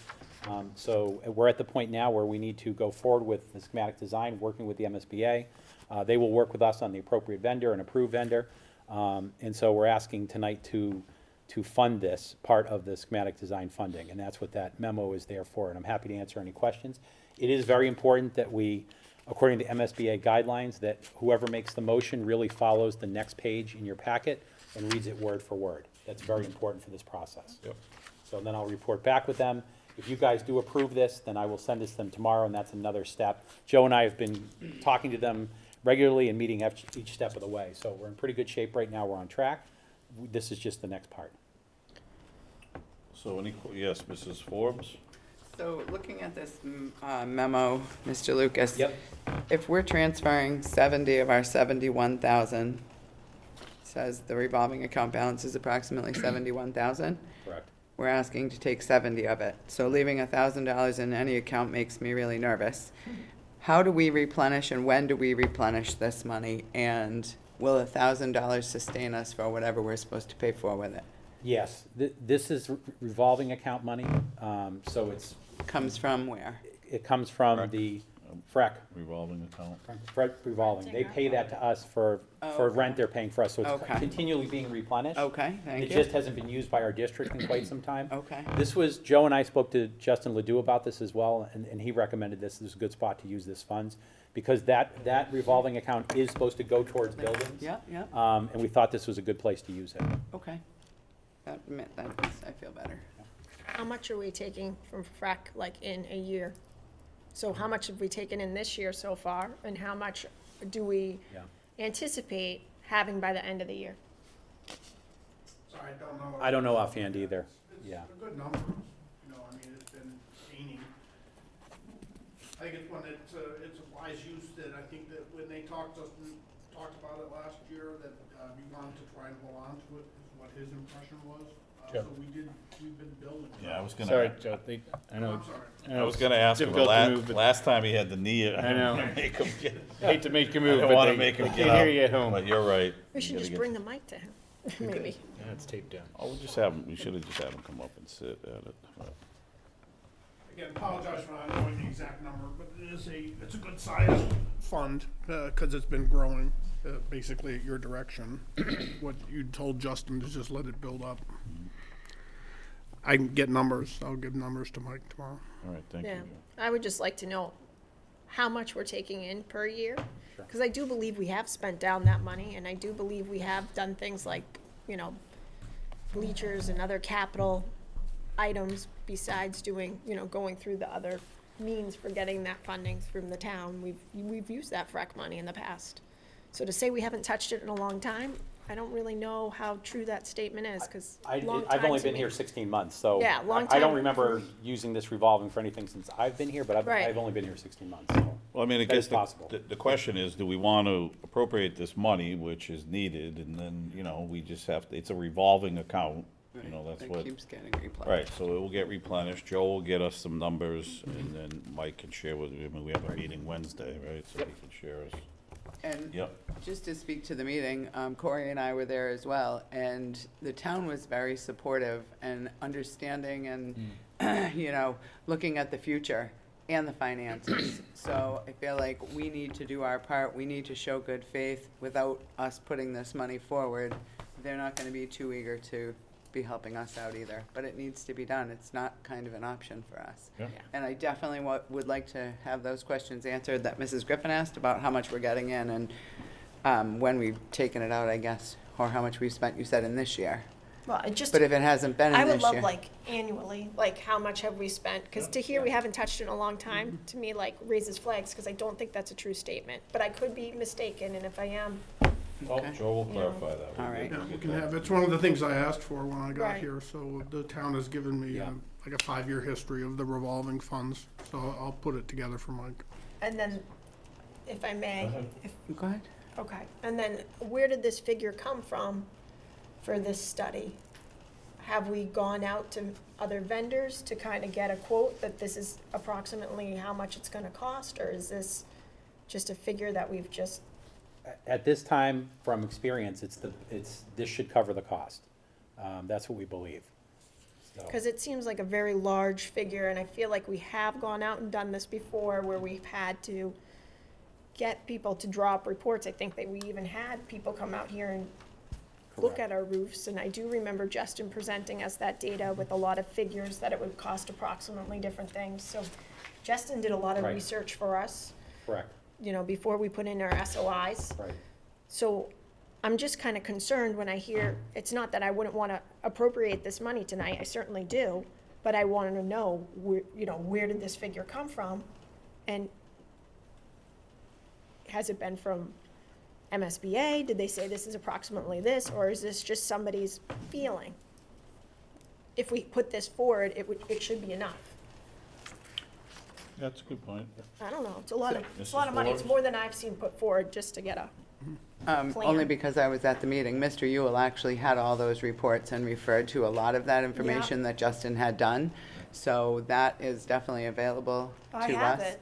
So we're at the point now where we need to go forward with the schematic design, working with the MSBA. They will work with us on the appropriate vendor and approved vendor. And so we're asking tonight to fund this part of the schematic design funding, and that's what that memo is there for, and I'm happy to answer any questions. It is very important that we, according to MSBA guidelines, that whoever makes the motion really follows the next page in your packet and reads it word for word. That's very important for this process. Yep. So then I'll report back with them, If you guys do approve this, then I will send this to them tomorrow, and that's another step. Joe and I have been talking to them regularly and meeting each step of the way, so we're in pretty good shape right now, we're on track. This is just the next part. So yes, Mrs. Forbes? So looking at this memo, Mr. Lucas. Yep. If we're transferring 70 of our 71,000, says the revolving account balance is approximately 71,000. Correct. We're asking to take 70 of it. So leaving $1,000 in any account makes me really nervous. How do we replenish and when do we replenish this money? And will $1,000 sustain us for whatever we're supposed to pay for with it? Yes, this is revolving account money, so Comes from where? it comes from the FREC, Revolving account? FREC revolving. They pay that to us for rent they're paying for us, so it's Okay. continually being replenished. Okay, thank It you. just hasn't been used by our district in quite some time. Okay. This was, Joe and I spoke to Justin Ledoux about this as well, and he recommended this is a good spot to use this funds, because that revolving account is supposed to go towards buildings. Yeah, yeah, And we thought this was a good place to use it. okay. That, I feel better. How much are we taking from FREC, like, in a year? So how much have we taken in this year so far, and how much do we Yeah. anticipate having by the end of the year? Sorry, I don't know. I don't know offhand either, yeah. It's a good number, you know, I mean, it's been gaining. I think it's one that's, it's a wise use that I think that when they talked about it last year, that, we wanted to try and hold on to it, is what his impression was. Sure. So we've been building. Yeah, I was gonna. Sorry, Joe, I know. I'm sorry. I was gonna ask him, Difficult to move, but but- last time he had the knee. I know. Make him get. I hate to make you I move, don't but wanna they make him they get can't hear up, you at home. But you're right. We should just bring the mic to him, maybe. Yeah, it's taped down. Oh, we'll just have him, we should've just had him come up and sit at it. Again, apologize for not knowing the exact number, but it's a good sized fund, cause it's been growing, basically at your direction. What you told Justin is just let it build up. I can get numbers, I'll give numbers to Mike tomorrow. All right, thank you, Yeah, Joe. I would just like to know how much we're taking in per year. Because I do believe we have spent down that money, and I do believe we have done things like, you know, bleachers and other capital items besides doing, you know, going through the other means for getting that funding from the town. We've used that FREC money in the past. So to say we haven't touched it in a long time, I don't really know how true that statement is, because I've only been here 16 months, so. Yeah, long I don't time. remember using this revolving for anything since I've been here, but Right. I've only been here 16 months, so. Well, I mean, I That is guess possible. the question is, do we want to appropriate this money, which is needed, and then, you know, we just have to, it's a revolving account, you know, that's It what. keeps getting replenished. Right, so it will get replenished, Joe will get us some numbers, and then Mike can share with, I mean, we have a meeting Wednesday, right, so he can share us. And Yep, just to speak to the meeting, Corey and I were there as well, and the town was very supportive and understanding and, you know, looking at the future and the finances. So I feel like we need to do our part, we need to show good faith without us putting this money forward. They're not gonna be too eager to be helping us out either, but it needs to be done. It's not kind of an option for us. Yeah. And I definitely would like to have those questions answered that Mrs. Griffin asked about how much we're getting in and when we've taken it out, I guess, or how much we've spent, you said, in this year. well, it just. But if it hasn't been I in would this love, year. like, annually, like, how much have we spent? Because to hear we haven't touched it in a long time, to me, like, raises flags, because I don't think that's a true statement. But I could be mistaken, and if I am, well, Okay. Joe will clarify that. All right. Yeah, we can have, it's one of the things I asked for when I got Right. here, so the town has given me Yeah. like a 5-year history of the revolving funds, so I'll put it together for Mike. and then, if I may, Go ahead. okay, and then where did this figure come from for this study? Have we gone out to other vendors to kind of get a quote that this is approximately how much it's gonna cost, or is this just a figure that we've just, At this time, from experience, this should cover the cost. That's what we believe. So, because it seems like a very large figure, and I feel like we have gone out and done this before, where we've had to get people to draw up reports. I think that we even had people come out here and look Correct. at our roofs, and I do remember Justin presenting us that data with a lot of figures that it would cost approximately different things. So Justin did a lot of Right. research for us, Correct, you know, before we put in our SOIs. right. So I'm just kind of concerned when I hear, it's not that I wouldn't want to appropriate this money tonight, I certainly do, but I wanted to know, where did this figure come from? And has it been from MSBA? Did they say this is approximately this, or is this just somebody's feeling? If we put this forward, it should be enough. That's a good point. I don't know, it's a lot of Mrs. money. It's Forbes? more than I've seen put forward just to get a Only plan. because I was at the meeting. Mr. Yule actually had all those reports and referred to a lot of that information that Justin had done. So that is definitely available to us. I have it,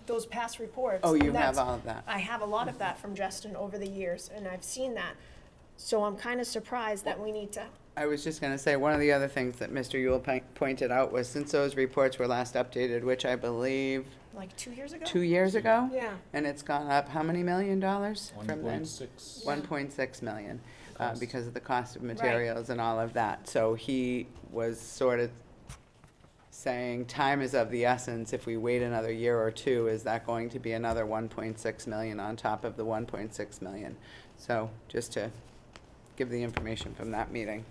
those past reports. Oh, you and have that's- all of that. I have a lot of that from Justin over the years, and I've seen that. So I'm kind of surprised that we need to, I was just gonna say, one of the other things that Mr. Yule pointed out was since those reports were last updated, which I believe like 2 years ago? 2 years ago? Yeah. And it's gone up, how many $1 million from then? 1.6. 1.6 million, because of the cost of materials and all of that. So he was sort of saying, time is of the essence. If we wait another year or two, is that going to be another 1.6 million on top of the 1.6 million? So just to give the information from that meeting.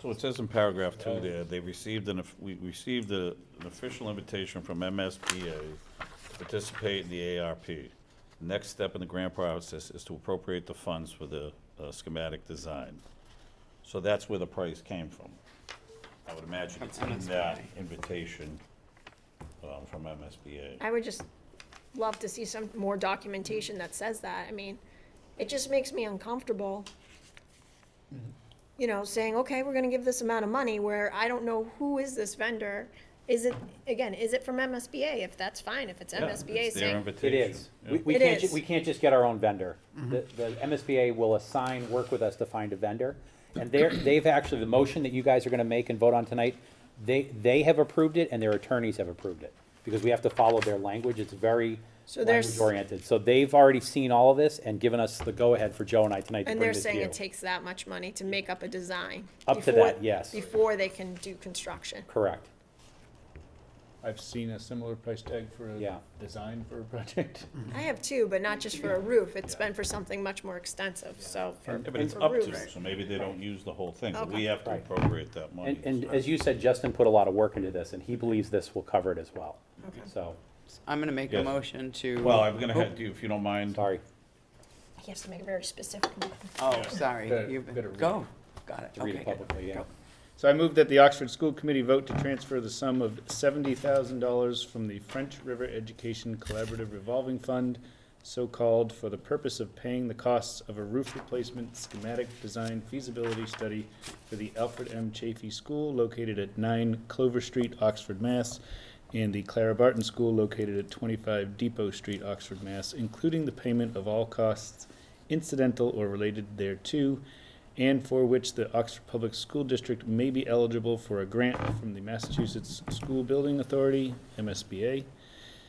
So it says in paragraph 2 there, they received we received an official invitation from MSBA to participate in the ARP. The next step in the grant process is to appropriate the funds for the schematic design. So that's where the price came from. I would imagine it's in that invitation from MSBA. I would just love to see some more documentation that says that. I mean, it just makes me uncomfortable, saying, okay, we're gonna give this amount of money where I don't know who is this vendor. Is it from MSBA? If that's fine, if it's Yeah, MSBA it's their saying, It invitation. is. Yeah. We It can't, is. we can't just get our own vendor. The MSBA will work with us to find a vendor. And they've actually, the motion that you guys are gonna make and vote on tonight, they have approved it and their attorneys have approved it. Because we have to follow their language. It's very So there's- language oriented. So they've already seen all of this and given us the go-ahead for Joe and I tonight to and bring they're this to saying you. it takes that much money to make up a design. Up to before- that, yes. Before they can do construction. Correct. I've seen a similar price tag for Yeah. a design for a project. I have too, but not just for a roof. It's been for something much more extensive, so for Yeah, but it's for up to, roofs. so maybe they don't use the whole thing, but Okay. we have to Right. appropriate that money. And as you said, Justin put a lot of work into this and he believes this will cover it as well. Okay. So, I'm gonna make a Yes. motion to. Well, I'm gonna have you, if you don't mind. sorry. He has to make it very specific. Oh, sorry. Better- You better read go. Got it. To read Okay, it good. publicly, yeah. Go. So I move that the Oxford School Committee vote to transfer the sum of $70,000 from the French River Education Collaborative Revolving Fund, so-called, for the purpose of paying the costs of a roof replacement schematic design feasibility study for the Alfred M. Chafee School located at 9 Clover Street, Oxford, Mass., and the Clara Barton School located at 25 Depot Street, Oxford, Mass., including the payment of all costs incidental or related thereto, and for which the Oxford Public School District may be eligible for a grant from the Massachusetts School Building Authority, MSBA.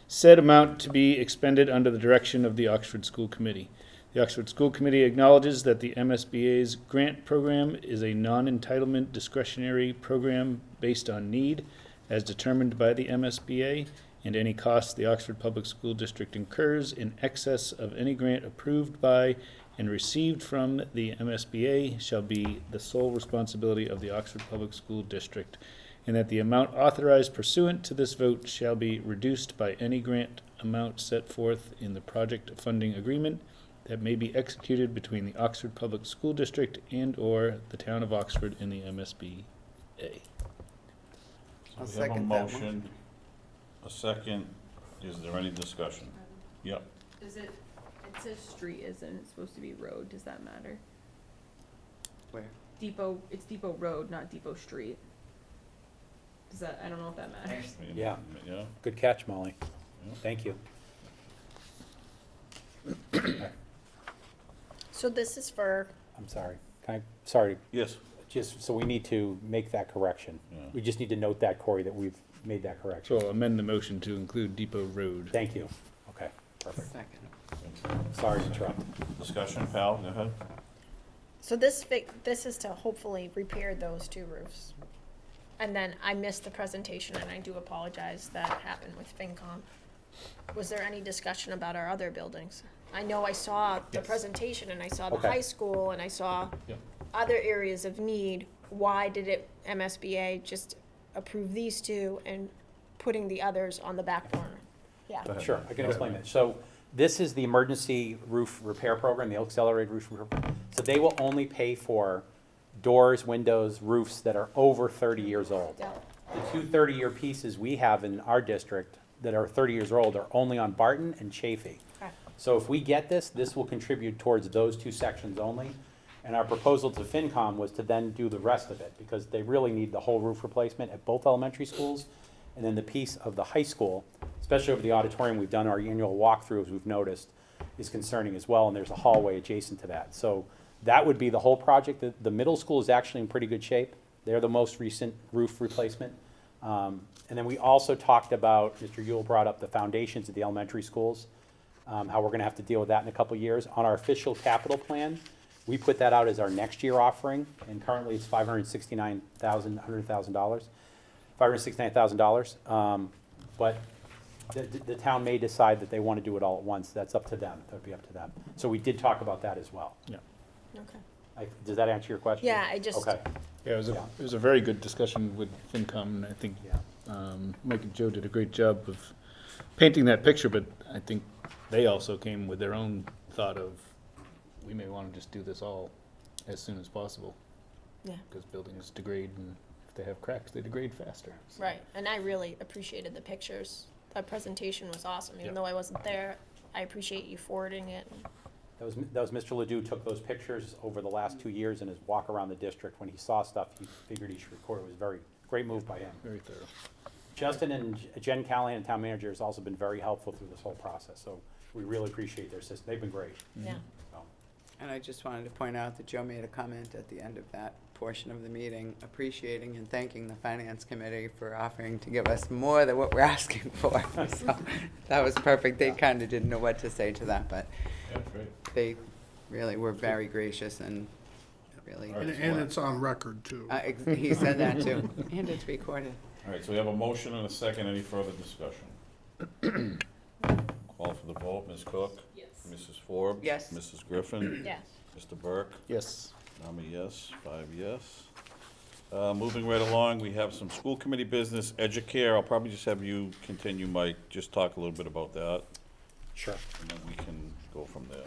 Said amount to be expended under the direction of the Oxford School Committee. The Oxford School Committee acknowledges that the MSBA's grant program is a non-entitlement discretionary program based on need, as determined by the MSBA, and any costs the Oxford Public School District incurs in excess of any grant approved by and received from the MSBA shall be the sole responsibility of the Oxford Public School District, and that the amount authorized pursuant to this vote shall be reduced by any grant amount set forth in the project funding agreement that may be executed between the Oxford Public School District and/or the town of Oxford and the MSBA. I'll We have a second that motion, a second. Is there any discussion? Yep. Does it says street, isn't it supposed to be road? Does that matter? Where? It's Depot Road, not Depot Street. Does that, I don't know if that matters. Yeah. Yeah. Good catch, Molly. Thank you. So this is for, I'm sorry. Sorry, Yes. just, so we need to make that correction. Yeah. We just need to note that, Corey, that we've made that correction. So I'll amend the motion to include Depot Road. Thank you. Okay, perfect. Second. Sorry to interrupt. Discussion, Pal, go ahead. so this is to hopefully repair those 2 roofs. And then I missed the presentation, and I do apologize that happened with FinCom. Was there any discussion about our other buildings? I know I saw the Yes. presentation, and I saw the Okay. high school, and I saw Yep. other areas of need. why did MSBA just approve these two and putting the others on the back burner? Yeah. Sure, I can explain that. So this is the emergency roof repair program, the accelerated roof repair. So they will only pay for doors, windows, roofs that are over 30 years old. Yeah. The two 30-year pieces we have in our district that are 30 years old are only on Barton and Chafee. Okay. So if we get this, this will contribute towards those two sections only. And our proposal to FinCom was to then do the rest of it, because they really need the whole roof replacement at both elementary schools. And then the piece of the high school, especially over the auditorium, we've done our annual walkthrough, as we've noticed, is concerning as well, and there's a hallway adjacent to that. So that would be the whole project. The middle school is actually in pretty good shape. They're the most recent roof replacement. And then we also talked about, Mr. Yule brought up the foundations of the elementary schools, how we're gonna have to deal with that in a couple of years. On our official capital plan, we put that out as our next year offering, and currently it's $569,000. But the town may decide that they want to do it all at once. That's up to them. That would be up to them. So we did talk about that as well. Yeah. Okay. Does that answer your question? Yeah, I just. Okay. Yeah, Yeah. it was a very good discussion with FinCom, and I think Yeah. Mike and Joe did a great job of painting that picture, but I think they also came with their own thought of, we may want to just do this all as soon as possible. Yeah. Because buildings degrade, and if they have cracks, they degrade faster. So- Right, and I really appreciated the pictures. That presentation was awesome, even Yeah. though I wasn't there. I appreciate you forwarding it. That was Mr. Ledoux took those pictures over the last 2 years in his walk around the district. When he saw stuff, he figured he should record. It was very, great move by him. Very thorough. Justin and Jen Callahan, town manager, has also been very helpful through this whole process. So we really appreciate their assistance. They've been great. Yeah. So. And I just wanted to point out that Joe made a comment at the end of that portion of the meeting, appreciating and thanking the Finance Committee for offering to give us more than what we're asking for. So that was perfect. They kind of didn't know what to say to that, but they really were very gracious and really. And it's on record, too. He said that too, and it's recorded. All right, so we have a motion and a second. Any further discussion? Call for the vote. Ms. Cook? Yes. Mrs. Forbes? Yes. Mrs. Griffin? Yes. Mr. Burke? Yes. I'm a yes, 5 yes. Moving right along, we have some school committee business, Educare. I'll probably just have you continue, Mike, just talk a little bit about that, Sure. and then we can go from there.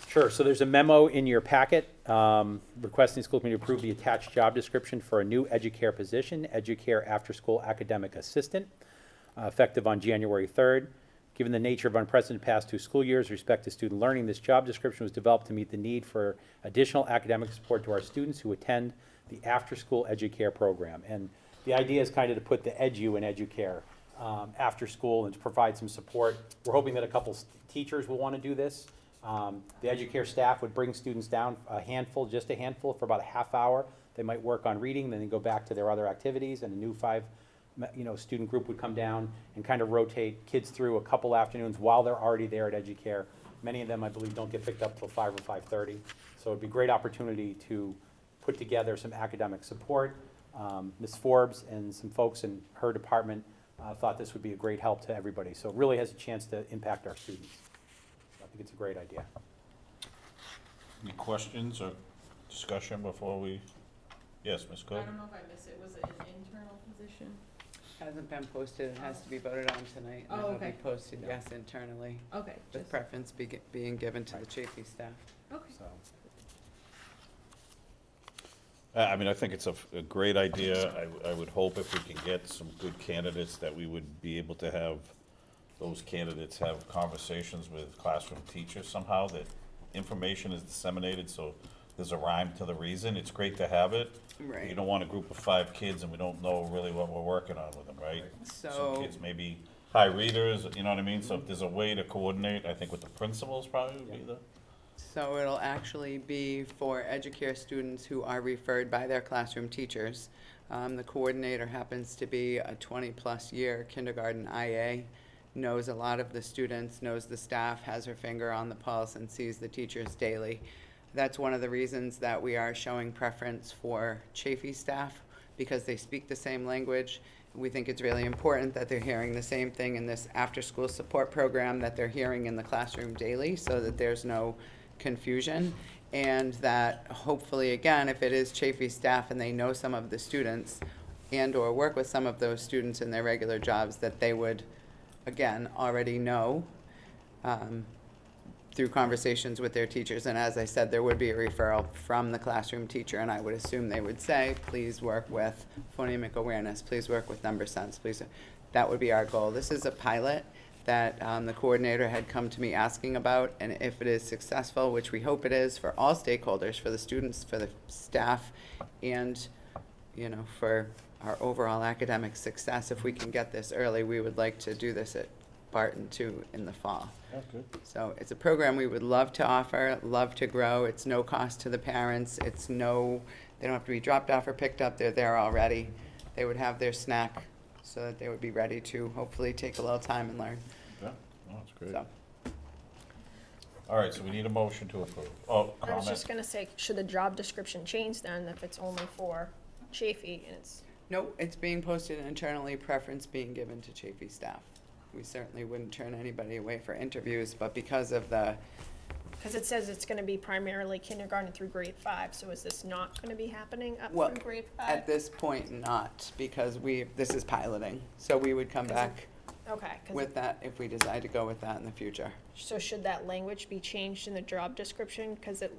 Sure, so there's a memo in your packet requesting the school committee approve the attached job description for a new Educare position, Educare After School Academic Assistant, effective on January 3rd. Given the nature of unprecedented past 2 school years with respect to student learning, this job description was developed to meet the need for additional academic support to our students who attend the after-school Educare program. And the idea is kind of to put the edu in Educare after school and to provide some support. We're hoping that a couple teachers will want to do this. The Educare staff would bring students down just a handful for about a half hour. They might work on reading, then they go back to their other activities, and a new student group would come down and kind of rotate kids through a couple afternoons while they're already there at Educare. Many of them, I believe, don't get picked up till 5 or 5:30. So it'd be a great opportunity to put together some academic support. Ms. Forbes and some folks in her department thought this would be a great help to everybody. So it really has a chance to impact our students. I think it's a great idea. Any questions or discussion before we, yes, Ms. Cook? I don't know if I missed it. Was it an internal position? Hasn't been posted, it has to be voted on tonight. And Oh, it'll be okay. posted, yes, internally, Okay, with just, preference being given to the Chafee staff. okay. So, I mean, I think it's a great idea. I would hope if we can get some good candidates, that we would be able to have those candidates have conversations with classroom teachers somehow, that information is disseminated, so there's a rhyme to the reason. It's great to have it. Right. You don't want a group of 5 kids and we don't know really what we're working on with them, right? So- Some kids may be high readers, you know what I mean? So if there's a way to coordinate, I think with the principals probably would be the. So it'll actually be for Educare students who are referred by their classroom teachers. The coordinator happens to be a 20-plus year kindergarten IA, knows a lot of the students, knows the staff, has her finger on the pulse, and sees the teachers daily. That's one of the reasons that we are showing preference for Chafee staff, because they speak the same language. We think it's really important that they're hearing the same thing in this after-school support program that they're hearing in the classroom daily, so that there's no confusion. And that hopefully, again, if it is Chafee staff and they know some of the students and/or work with some of those students in their regular jobs, that they would, again, already know through conversations with their teachers. And as I said, there would be a referral from the classroom teacher, and I would assume they would say, please work with phonemic awareness, please work with number sense, please. That would be our goal. This is a pilot that the coordinator had come to me asking about, and if it is successful, which we hope it is for all stakeholders, for the students, for the staff, and, you know, for our overall academic success, if we can get this early, we would like to do this at Barton too in the fall. So it's a program we would love to offer, love to grow. It's no cost to the parents. They don't have to be dropped off or picked up. They're there already. They would have their snack so that they would be ready to hopefully take a little time and learn. Yeah, no, that's great. So, All right, so we need a motion to approve. Oh, I was comment? just gonna say, should the job description change then if it's only for Chafee and it's, no, it's being posted internally, preference being given to Chafee staff. We certainly wouldn't turn anybody away for interviews, but because of the, because it says it's gonna be primarily kindergarten through grade 5, so is this not gonna be happening up well, through grade 5? at this point, not, because this is piloting. So we would come back Okay, 'cause with that if we decide to go with that in the future. so should that language be changed in the job description? Because it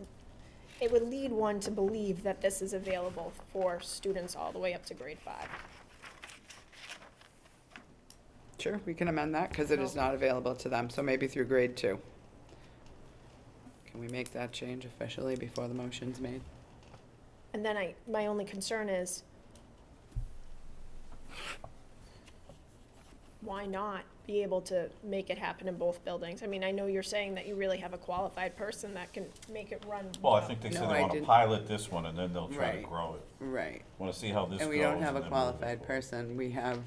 would lead one to believe that this is available for students all the way up to grade 5. Sure, we can amend that, because it is not available to them, so maybe through grade 2. Can we make that change officially before the motion's made? And then my only concern is, why not be able to make it happen in both buildings? I mean, I know you're saying that you really have a qualified person that can make it run. Well, I think they No, said they I want to didn't- pilot this one and then they'll try to Right. grow it. Right. Want to see how this goes. And we don't have a then move it qualified forward. person. We have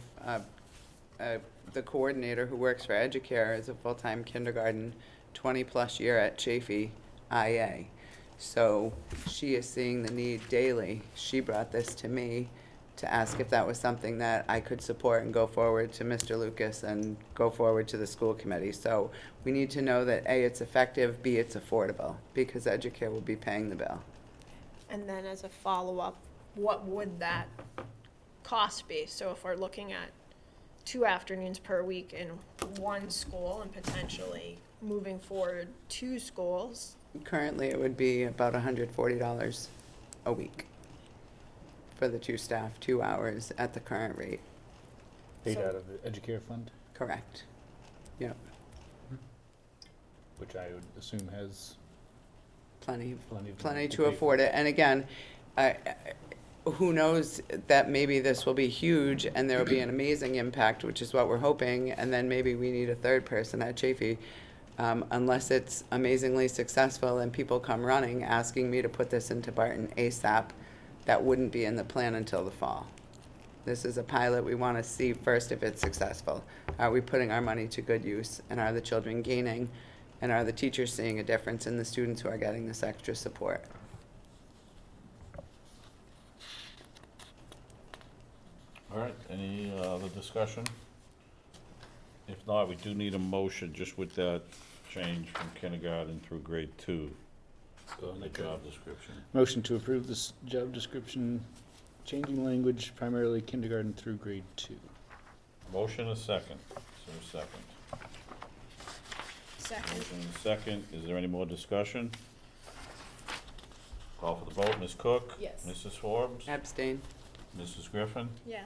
the coordinator who works for Educare is a full-time kindergarten, 20-plus year at Chafee IA. So she is seeing the need daily. She brought this to me to ask if that was something that I could support and go forward to Mr. Lucas and go forward to the school committee. So we need to know that A, it's effective, B, it's affordable, because Educare will be paying the bill. And then as a follow-up, what would that cost be? So if we're looking at 2 afternoons per week in one school and potentially moving forward 2 schools, Currently, it would be about $140 a week for the 2 staff, 2 hours at the current rate. Paid So- out of the Educare Fund, Correct. Yep, which I would assume has plenty plenty of. plenty money to pay for afford it. And again, who knows that maybe this will be huge and there will be an amazing impact, which is what we're hoping, and then maybe we need a 3rd person at Chafee. Unless it's amazingly successful and people come running asking me to put this into Barton ASAP, that wouldn't be in the plan until the fall. This is a pilot. We want to see first if it's successful. Are we putting our money to good use? And are the children gaining? And are the teachers seeing a difference in the students who are getting this extra support? All right, any other discussion? If not, we do need a motion just with that change from kindergarten through grade 2 on the job description. Motion to approve this job description, changing language primarily kindergarten through grade 2. Motion a second. Is there a second? second. Motion and a second. Is there any more discussion? Call for the vote. Ms. Cook? Yes. Mrs. Forbes? Abstain. Mrs. Griffin? Yes.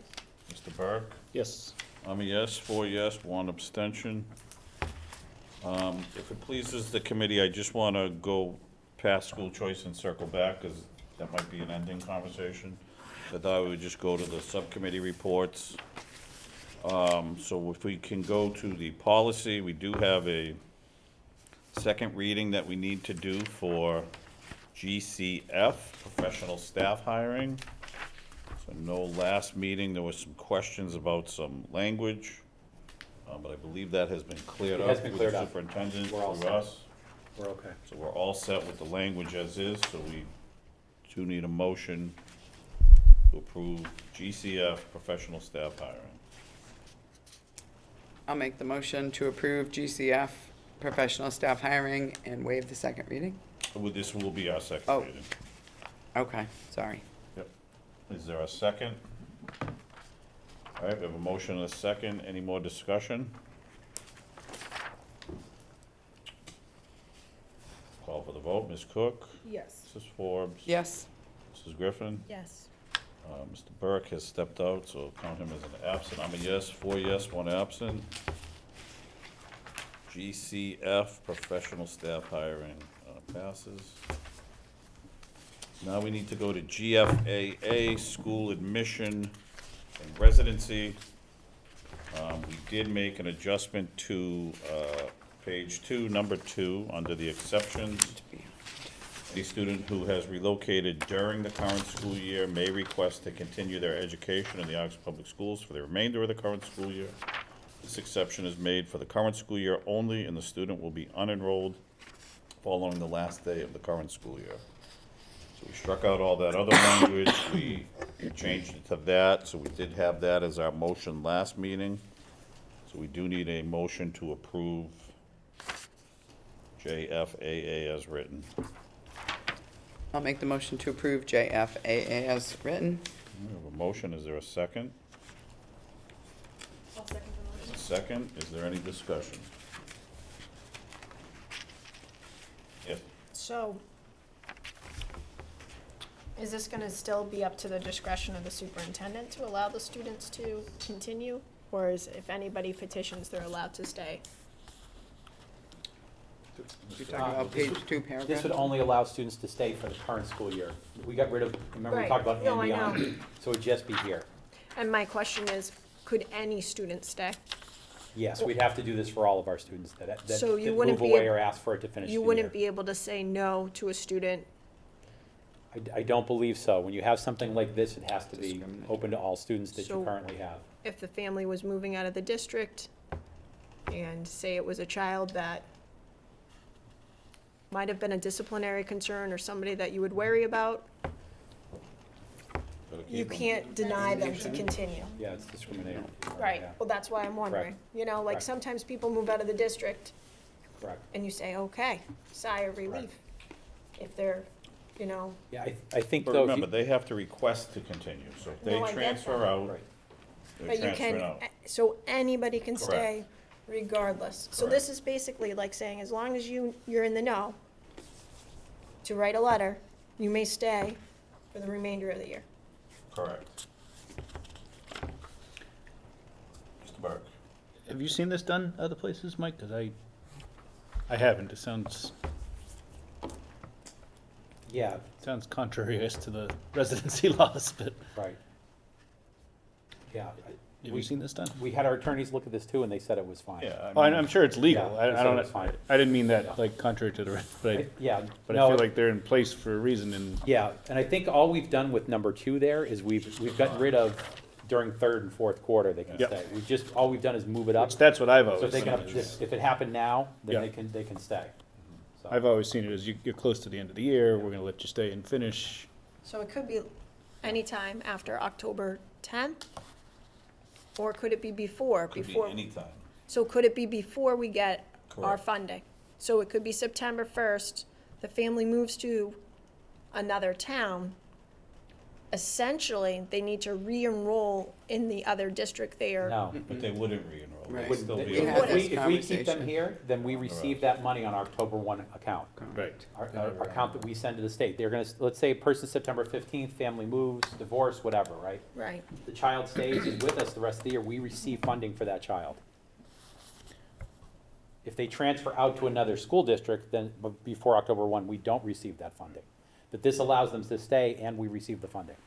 Mr. Burke? Yes. I'm a yes, 4 yes, 1 abstention. If it pleases the committee, I just want to go past school choice and circle back, because that might be an ending conversation. I thought we would just go to the subcommittee reports. So if we can go to the policy, we do have a second reading that we need to do for GCF, professional staff hiring. So no, last meeting, there was some questions about some language, but I believe that has been cleared It up has been with cleared the up. superintendent We're all through set. us. We're okay. So we're all set with the language as is, so we do need a motion to approve GCF, professional staff hiring. I'll make the motion to approve GCF professional staff hiring and waive the second reading. This will be our second Oh. reading. Okay, sorry. Yep. Is there a second? All right, we have a motion and a second. Any more discussion? Call for the vote. Ms. Cook? Yes. Mrs. Forbes? Yes. Mrs. Griffin? Yes. Mr. Burke has stepped out, so count him as an absent. I'm a yes, 4 yes, 1 absent. GCF, professional staff hiring, passes. Now we need to go to GFAA, school admission and residency. We did make an adjustment to, page 2, number 2, under the exceptions. A student who has relocated during the current school year may request to continue their education in the Oxford Public Schools for the remainder of the current school year. This exception is made for the current school year only, and the student will be unenrolled following the last day of the current school year. So we struck out all that other language, we changed it to that, so we did have that as our motion last meeting. So we do need a motion to approve JFAA as written. I'll make the motion to approve JFAA as written. We have a motion, is there a second? I'll second the motion. Second, is there any discussion? Yes, So, is this gonna still be up to the discretion of the superintendent to allow the students to continue? Or is, if anybody petitions, they're allowed to stay? You're talking about page 2, This paragraph? would only allow students to stay for the current school year. We got rid of, remember we Right. talked about No, and I know. beyond? So it'd just be here. And my question is, could any student stay? Yes, we'd have to do this for all of our students that So you that wouldn't move be away ab- or ask for it to finish the You year. wouldn't be able to say no to a student. I don't believe so. When you have something like this, it has to be Discriminate. open to all students that you So- currently have. If the family was moving out of the district and say it was a child that might have been a disciplinary concern or somebody that you would worry about, gotta you keep 'em. can't deny them to continue. Yeah, it's discrimination. Right, Yeah, well, that's why I'm wondering. You know, like Correct. sometimes people move out of the district correct. and you say, okay, sigh of relief. If they're, you know, Yeah, I think But though, if remember, you, they have to request to continue, so if they No, I get transfer that. out, right. they're but you transferring can, out. so anybody can Correct. stay regardless. So this is basically like saying, as long as you're in the know to write a letter, you may stay for the remainder of the year. Correct. Mr. Burke? Have you seen this done other places, Mike? Because I haven't. It sounds Yeah, contrary as to the residency laws, but right. Yeah. have you seen this done? We had our attorneys look at this too, and they said it was fine. Yeah, Oh, I mean, I'm sure it's legal. Yeah, I they said don't, it's fine. I didn't mean Yeah. that, like, contrary to the rest, but Yeah. I no, feel like they're in place for a reason and, Yeah, and I think all we've done with number 2 there is we've gotten rid of during third and fourth quarter, they can Yep. stay. We just, all we've done is move it up. that's what I've So always if they seen. can, if it happened now, then Yeah. they can stay. So- I've always seen it as you're close to the end of the year, we're gonna let you stay and finish. So it could be anytime after October 10th? Or could it be before? could be Before. anytime. So could it be before we get our Correct. funding? So it could be September 1st, the family moves to another town. Essentially, they need to re-enroll in the other district they are. No. But they wouldn't re-enroll, Right. they'd Wouldn't- still We be. had on If the- this we keep them conversation. here, then we receive that money on our October 1 account. Right. Our account that we send to the state. They're gonna, let's say a person September 15th, family moves, divorce, whatever, right? Right. The child stays and with us the rest of the year, we receive funding for that child. If they transfer out to another school district, then before October 1, we don't receive that funding. But this allows them to stay and we receive the funding.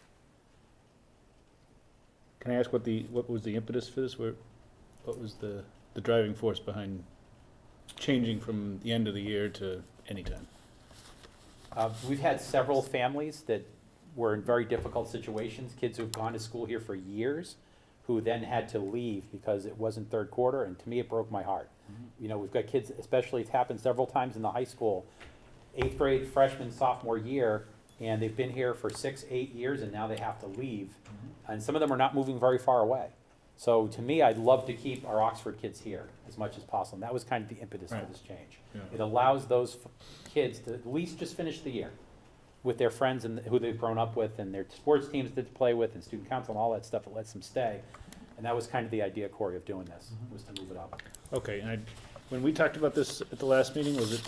Can I ask what was the impetus for this? What was the driving force behind changing from the end of the year to anytime? We've had several families that were in very difficult situations, kids who've gone to school here for years, who then had to leave because it wasn't third quarter, and to me, it broke my heart. You know, we've got kids, especially, it's happened several times in the high school, 8th grade, freshman, sophomore year, and they've been here for 6, 8 years, and now they have to leave. And some of them are not moving very far away. So to me, I'd love to keep our Oxford kids here as much as possible, and that was kind of the impetus for this change. It allows those kids to at least just finish the year with their friends and who they've grown up with, and their sports teams that they play with, and student council and all that stuff. It lets them stay, and that was kind of the idea, Corey, of doing this, was to move it up. Okay, and when we talked about this at the last meeting, was it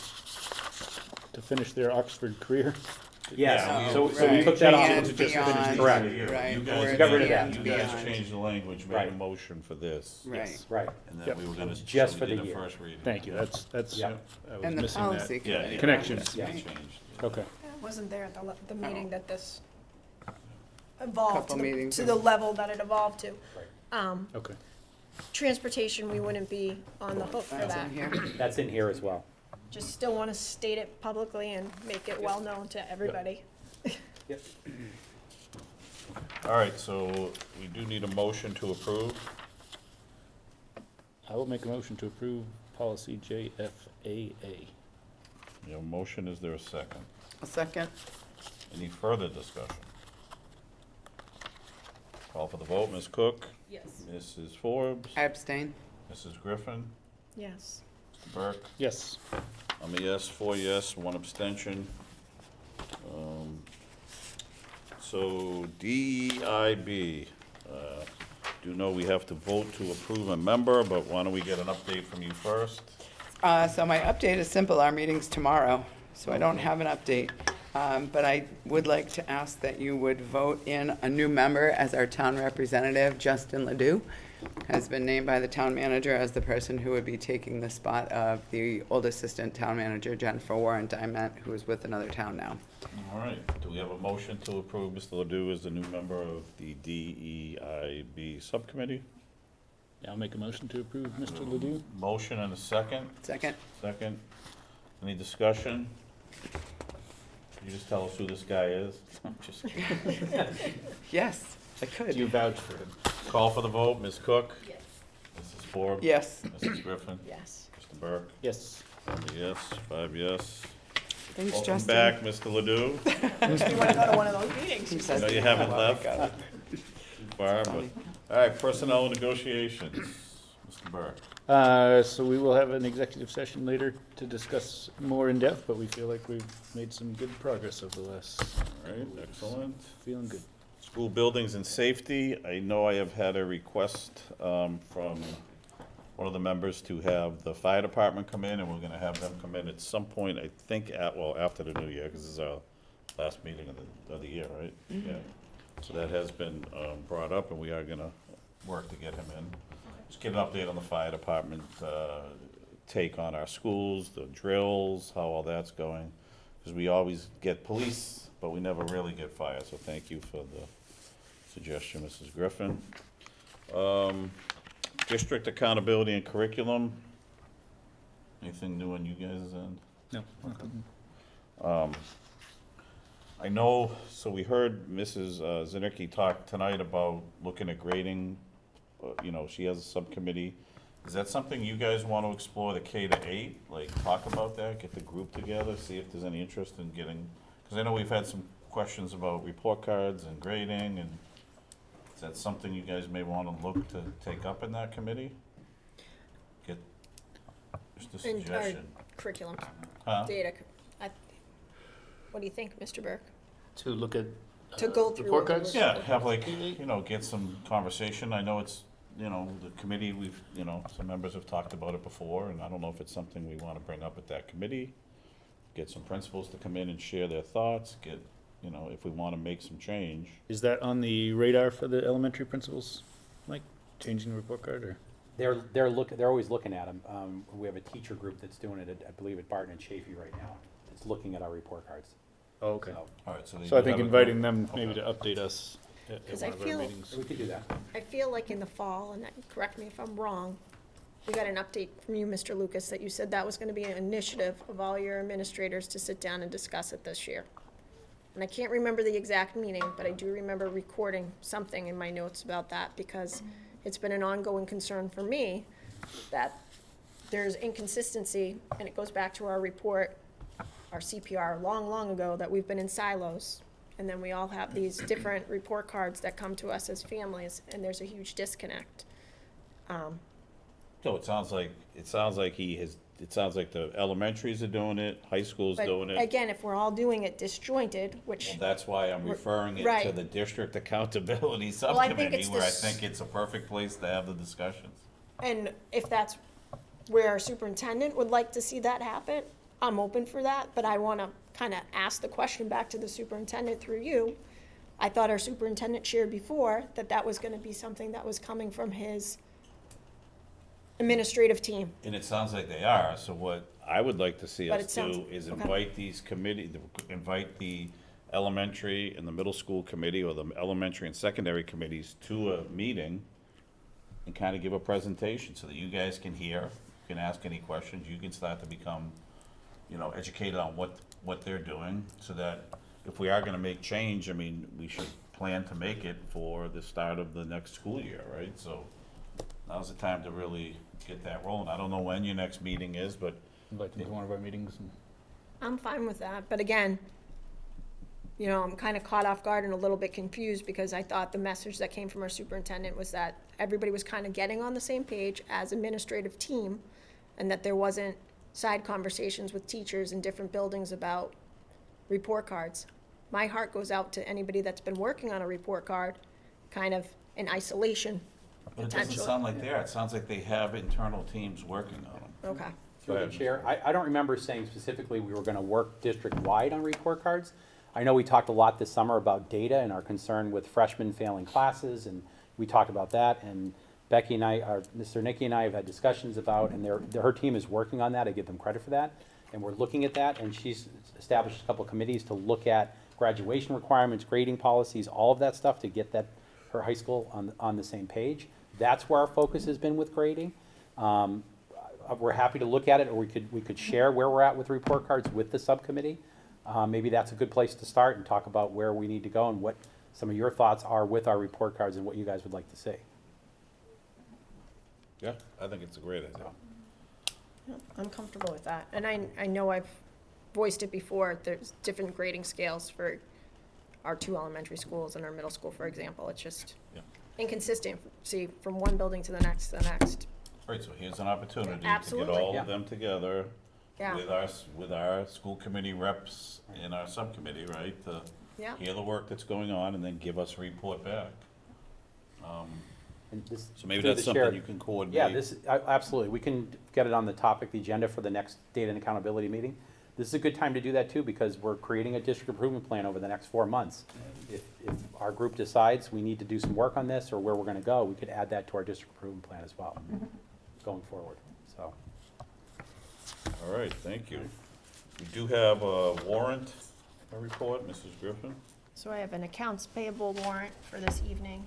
to finish their Oxford career? Yes, Yeah, so we Right. took that off. And to just beyond, finish the right, year. right, You or guys, got rid of beyond, that. you guys beyond. changed the language, made a Right. motion for this. Right. Right. And then Yep. we were gonna. Just so for we did the year. First reading. Thank you, that's, Yeah. I was And the missing policy that. Yeah, committee. yeah. Connection. Yeah, Right. changed. Okay, I wasn't there at the meeting that this evolved Couple meetings to the level that it evolved to. Right. okay. Transportation, we wouldn't be on the hook for That's that. in here. That's in here as well. Just still want to state it publicly and make it well known to everybody. Yep. All right, so we do need a motion to approve. I will make a motion to approve policy JFAA. You know, motion, is there a second? A second. Any further discussion? Call for the vote, Ms. Cook, Yes. Mrs. Forbes, I abstain. Mrs. Griffin, Yes. Mr. Burke. Yes. I'm a yes, 4 yes, 1 abstention. So DEIB, do know we have to vote to approve a member, but why don't we get an update from you first? So my update is simple. Our meeting's tomorrow, so I don't have an update. But I would like to ask that you would vote in a new member as our town representative. Justin Ledoux has been named by the town manager as the person who would be taking the spot of the old assistant town manager, Jennifer Warren Diamond, who is with another town now. All right, do we have a motion to approve Mr. Ledoux as the new member of the DEIB subcommittee? Yeah, I'll make a motion to approve Mr. Ledoux. Motion and a second? Second? Second. Any discussion? Can you just tell us who this guy is? I'm just kidding. Yes, I could. You vouch for him. Call for the vote, Ms. Cook? Yes. Mrs. Forbes? Yes. Mrs. Griffin? Yes. Mr. Burke? Yes. I'm a yes, 5 yes. Thanks, Welcome Justin. back, Mr. Ledoux. You want to go to one of those meetings? He I says know he you haven't will. left too far, but, all right, personnel negotiations, Mr. Burke. So we will have an executive session later to discuss more in depth, but we feel like we've made some good progress over the last, All right, excellent. feeling good. School buildings and safety, I know I have had a request from one of the members to have the fire department come in, and we're gonna have them come in at some point, I think, after the new year, because this is our last meeting of the year, right? Yeah. So that has been brought up, and we are gonna work to get him in. Just get an update on the fire department, take on our schools, the drills, how all that's going. Because we always get police, but we never really get fire, so thank you for the suggestion, Mrs. Griffin. District accountability and curriculum. Anything new on you guys' end? No. I know, so we heard Mrs. Zanicki talk tonight about looking at grading. You know, she has a subcommittee. Is that something you guys want to explore, the K-8? Like, talk about that, get the group together, see if there's any interest in getting, because I know we've had some questions about report cards and grading, and is that something you guys may want to look to take up in that committee? Get, just a And our suggestion. curriculum Huh? data. What do you think, Mr. Burke? To look at To go through report what cards? Yeah, have like, you know, get some conversation. I know it's, you know, the committee, we've, you know, some members have talked about it before, and I don't know if it's something we want to bring up at that committee. Get some principals to come in and share their thoughts, get, you know, if we want to make some change. Is that on the radar for the elementary principals, Mike, changing the report card, or? They're always looking at them. We have a teacher group that's doing it, I believe, at Barton and Chafee right now. It's looking at our report cards. Oh, okay. So, All right, so. So I you think have a inviting group. them maybe Okay. to update us at 'Cause one I of our feel- meetings. we could do that. I feel like in the fall, and correct me if I'm wrong, we got an update from you, Mr. Lucas, that you said that was gonna be an initiative of all your administrators to sit down and discuss it this year. And I can't remember the exact meeting, but I do remember recording something in my notes about that, because it's been an ongoing concern for me that there's inconsistency, and it goes back to our report, our CPR, long ago, that we've been in silos. And then we all have these different report cards that come to us as families, and there's a huge disconnect. So it sounds like it sounds like the elementaries are doing it, high school's But doing it. again, if we're all doing it disjointed, which, Well, that's why I'm referring it to Right. the district accountability I think subcommittee, it's where I this- think it's a perfect place to have the discussions. and if that's where our superintendent would like to see that happen, I'm open for that, but I wanna kinda ask the question back to the superintendent through you. I thought our superintendent shared before that that was gonna be something that was coming from his administrative team. And it sounds like they are, so what I would like to see But us it sounds- do is okay. invite these invite the elementary and the middle school committee, or the elementary and secondary committees to a meeting and kind of give a presentation so that you guys can hear, you can ask any questions, you can start to become, educated on what they're doing, so that if we are gonna make change, I mean, we should plan to make it for the start of the next school year, right? So now's the time to really get that rolling. I don't know when your next meeting is, but Invite them to one of our meetings and. I'm fine with that, but again, I'm kind of caught off guard and a little bit confused because I thought the message that came from our superintendent was that everybody was kind of getting on the same page as administrative team, and that there wasn't side conversations with teachers in different buildings about report cards. My heart goes out to anybody that's been working on a report card, kind of in isolation, But it doesn't potentially. sound like they are. It sounds like they have internal teams working on them. Okay. Go Through the ahead. chair, I don't remember saying specifically we were gonna work district-wide on report cards. I know we talked a lot this summer about data and our concern with freshmen failing classes, and we talked about that, and Becky and I, Mr. Nicky and I have had discussions about, and her team is working on that, I give them credit for that, and we're looking at that, and she's established a couple of committees to look at graduation requirements, grading policies, all of that stuff to get her high school on the same page. That's where our focus has been with grading. We're happy to look at it, or we could share where we're at with report cards with the subcommittee. Maybe that's a good place to start and talk about where we need to go and what some of your thoughts are with our report cards and what you guys would like to see. Yeah, I think it's a great idea. I'm comfortable with that. And I know I've voiced it before, there's different grading scales for our two elementary schools and our middle school, for example. It's just Yeah. inconsistent, see, from one building to the next, to the next. Right, so here's an opportunity to get Absolutely. all Yeah. of them together Yeah. with our school committee reps in our subcommittee, right? To Yeah. hear the work that's going on and then give us a report back. And this- So maybe through that's the chair- something you can coordinate. Yeah, absolutely. We can get it on the topic, the agenda for the next data and accountability meeting. This is a good time to do that too, because we're creating a district improvement plan over the next 4 months. If our group decides we need to do some work on this or where we're gonna go, we could add that to our district improvement plan as well, going forward, so. All right, thank you. We do have a warrant report, Mrs. Griffin. So I have an accounts payable warrant for this evening,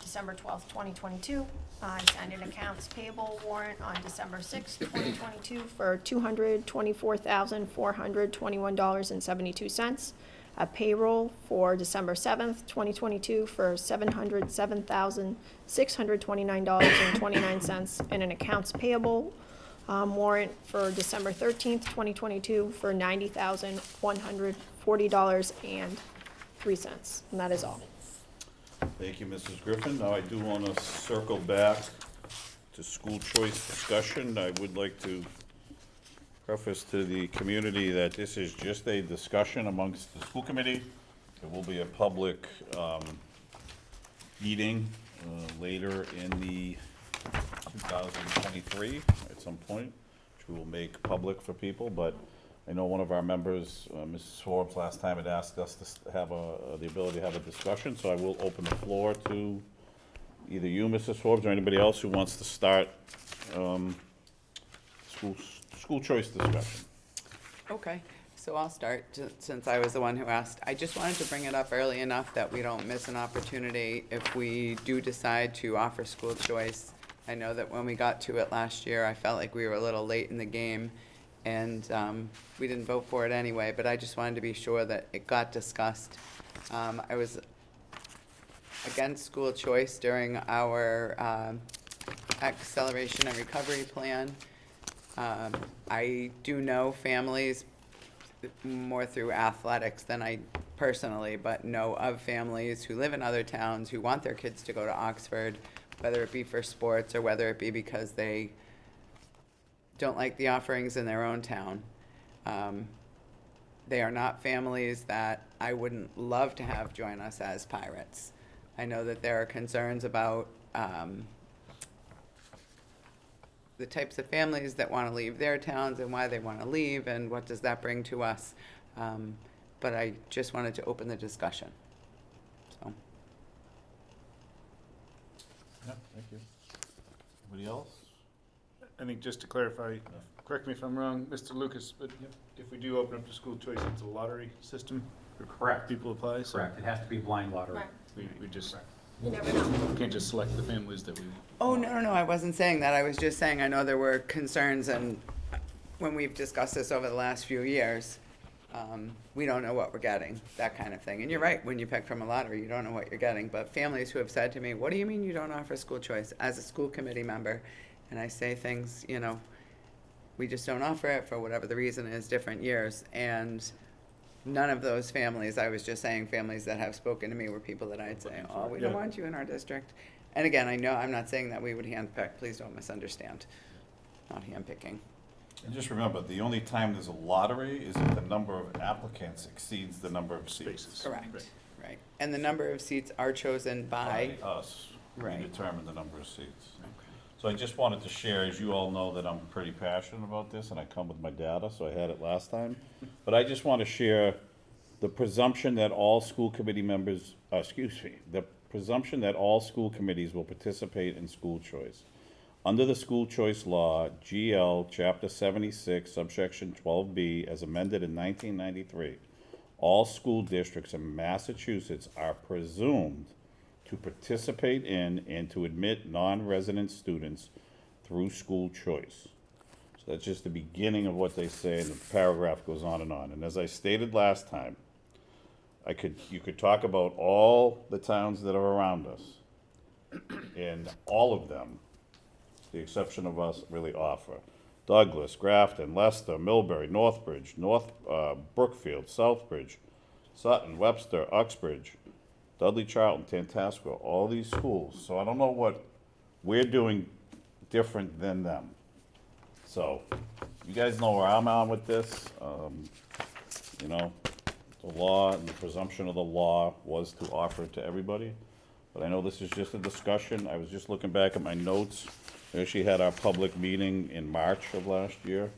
December 12th, 2022. I signed an accounts payable warrant on December 6th, 2022 for $224,421.72. A payroll for December 7th, 2022 for $707,629.29, and an accounts payable warrant for December 13th, 2022 for $90,140.03. And that is all. Thank you, Mrs. Griffin. Now, I do want to circle back to school choice discussion. I would like to preface to the community that this is just a discussion amongst the school committee. There will be a public meeting later in the 2023 at some point, which we will make public for people, but I know one of our members, Mrs. Forbes, last time had asked us to have the ability to have a discussion, so I will open the floor to either you, Mrs. Forbes, or anybody else who wants to start school choice discussion. Okay, so I'll start, since I was the one who asked. I just wanted to bring it up early enough that we don't miss an opportunity if we do decide to offer school choice. I know that when we got to it last year, I felt like we were a little late in the game, and we didn't vote for it anyway, but I just wanted to be sure that it got discussed. I was against school choice during our acceleration and recovery plan. I do know families more through athletics than I personally, but know of families who live in other towns who want their kids to go to Oxford, whether it be for sports or whether it be because they don't like the offerings in their own town. They are not families that I wouldn't love to have join us as Pirates. I know that there are concerns about the types of families that want to leave their towns and why they want to leave and what does that bring to us. But I just wanted to open the discussion. So, Yeah, thank you. Anybody else? I think just to clarify, correct me if I'm wrong, Mr. Lucas, but if we do open up to school choice, it's a lottery system? Correct. People apply, so Correct, it has to be blind lottery. Right. we just, You never know. we can't just select the families that we. oh, no, I wasn't saying that. I was just saying I know there were concerns and when we've discussed this over the last few years, we don't know what we're getting, that kind of thing. And you're right, when you pick from a lottery, you don't know what you're getting. But families who have said to me, what do you mean you don't offer school choice as a school committee member? And I say things, you know, we just don't offer it for whatever the reason is, different years. And none of those families, I was just saying families that have spoken to me were people that I'd say, oh, we don't Yeah. want you in our district. And again, I know, I'm not saying that we would handpick, please don't misunderstand. Not handpicking. And just remember, the only time there's a lottery is if the number of applicants exceeds the number of seats. Spaces. Correct, right. And the number of seats are chosen by, By us. We Right. determine the number of seats. So I just wanted to share, as you all know, that I'm pretty passionate about this, and I come with my data, so I had it last time. But I just want to share the presumption that all school committee members, the presumption that all school committees will participate in school choice. Under the school choice law, GL Chapter 76, subsection 12B, as amended in 1993, all school districts in Massachusetts are presumed to participate in and to admit non-resident students through school choice. So that's just the beginning of what they say, and the paragraph goes on. And as I stated last time, you could talk about all the towns that are around us, and all of them, the exception of us, really offer. Douglas, Grafton, Leicester, Millbury, Northbridge, Brookfield, Southbridge, Sutton, Webster, Uxbridge, Dudley, Charlton, Tantasco, all these schools. So I don't know what we're doing different than them. So you guys know where I'm at with this. You know, the law and the presumption of the law was to offer it to everybody. But I know this is just a discussion. I was just looking back at my notes. We actually had our public meeting in March of last year,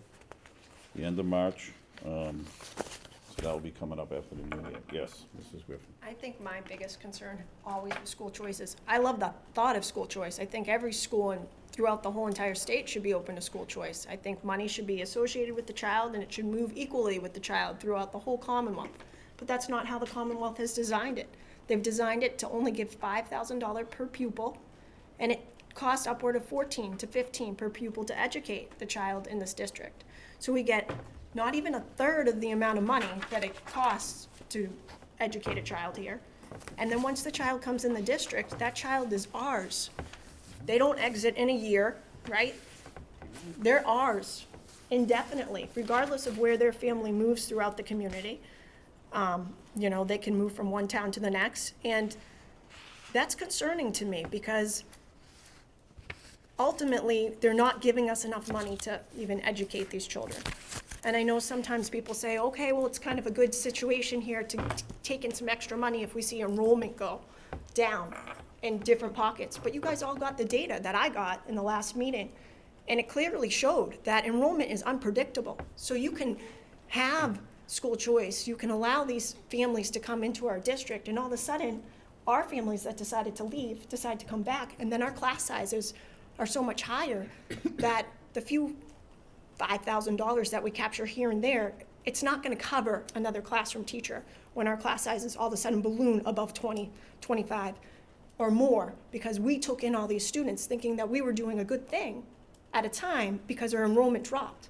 the end of March. So that will be coming up after the new year. Yes, Mrs. Griffin. I think my biggest concern always with school choice is, I love the thought of school choice. I think every school throughout the whole entire state should be open to school choice. I think money should be associated with the child and it should move equally with the child throughout the whole Commonwealth. But that's not how the Commonwealth has designed it. They've designed it to only give $5,000 per pupil, and it costs upward of $14 to $15 per pupil to educate the child in this district. So we get not even a third of the amount of money that it costs to educate a child here. And then once the child comes in the district, that child is ours. They don't exit in a year, right? They're ours indefinitely, regardless of where their family moves throughout the community. You know, they can move from one town to the next. And that's concerning to me because ultimately, they're not giving us enough money to even educate these children. And I know sometimes people say, okay, well, it's kind of a good situation here to take in some extra money if we see enrollment go down in different pockets. But you guys all got the data that I got in the last meeting, and it clearly showed that enrollment is unpredictable. So you can have school choice, you can allow these families to come into our district, and all of a sudden, our families that decided to leave decide to come back, and then our class sizes are so much higher that the few $5,000 that we capture here and there, it's not going to cover another classroom teacher when our class sizes all of a sudden balloon above 20, 25 or more, because we took in all these students thinking that we were doing a good thing at a time because our enrollment dropped.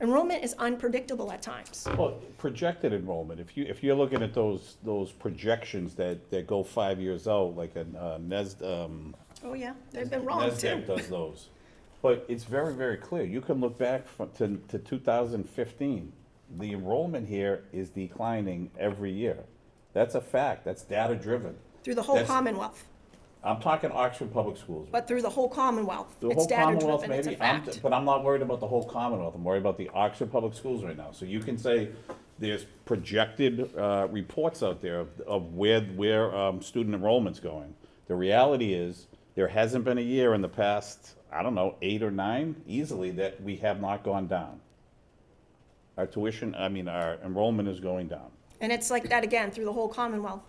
Enrollment is unpredictable at times. Well, projected enrollment, if you're looking at those projections that go 5 years out, like a Oh yeah, they've been wrong too. NESDEC does those. But it's very, very clear. You can look back to 2015. The enrollment here is declining every year. That's a fact. That's data-driven. Through the whole That's- Commonwealth. I'm talking Oxford Public Schools. But through the whole Commonwealth. The It's whole data Commonwealth, driven, it's a maybe, fact. but I'm not worried about the whole Commonwealth, I'm worried about the Oxford Public Schools right now. So you can say there's projected, reports out there of where, student enrollment's going. The reality is, there hasn't been a year in the past, I don't know, 8 or 9, easily, that we have not gone down. Our enrollment is going down. And it's like that again through the whole Commonwealth.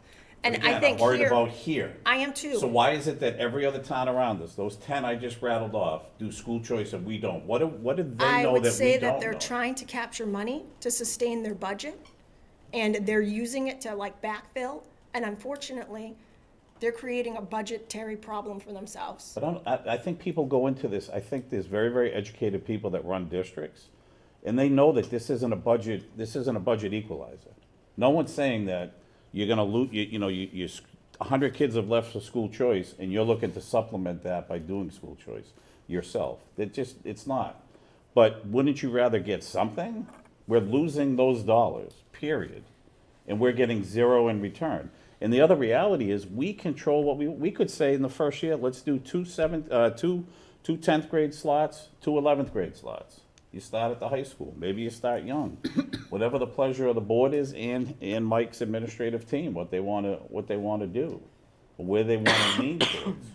And Again, I think I'm worried here, about here. I am too. So why is it that every other town around us, those 10 I just rattled off, do school choice and we don't? What do they I know would that we say don't that they're know? trying to capture money to sustain their budget, and they're using it to like backfill, and unfortunately, they're creating a budgetary problem for themselves. But I think people go into this, I think there's very, very educated people that run districts, and they know that this isn't a budget equalizer. No one's saying that you're gonna lose, 100 kids have left for school choice, and you're looking to supplement that by doing school choice yourself. It's not. But wouldn't you rather get something? We're losing those dollars, period. And we're getting zero in return. And the other reality is, we control what we could say in the first year, let's do two 10th grade slots, 2 11th grade slots. You start at the high school, maybe you start young. Whatever the pleasure of the board is and Mike's administrative team, what they wanna do, or where they wanna lean towards.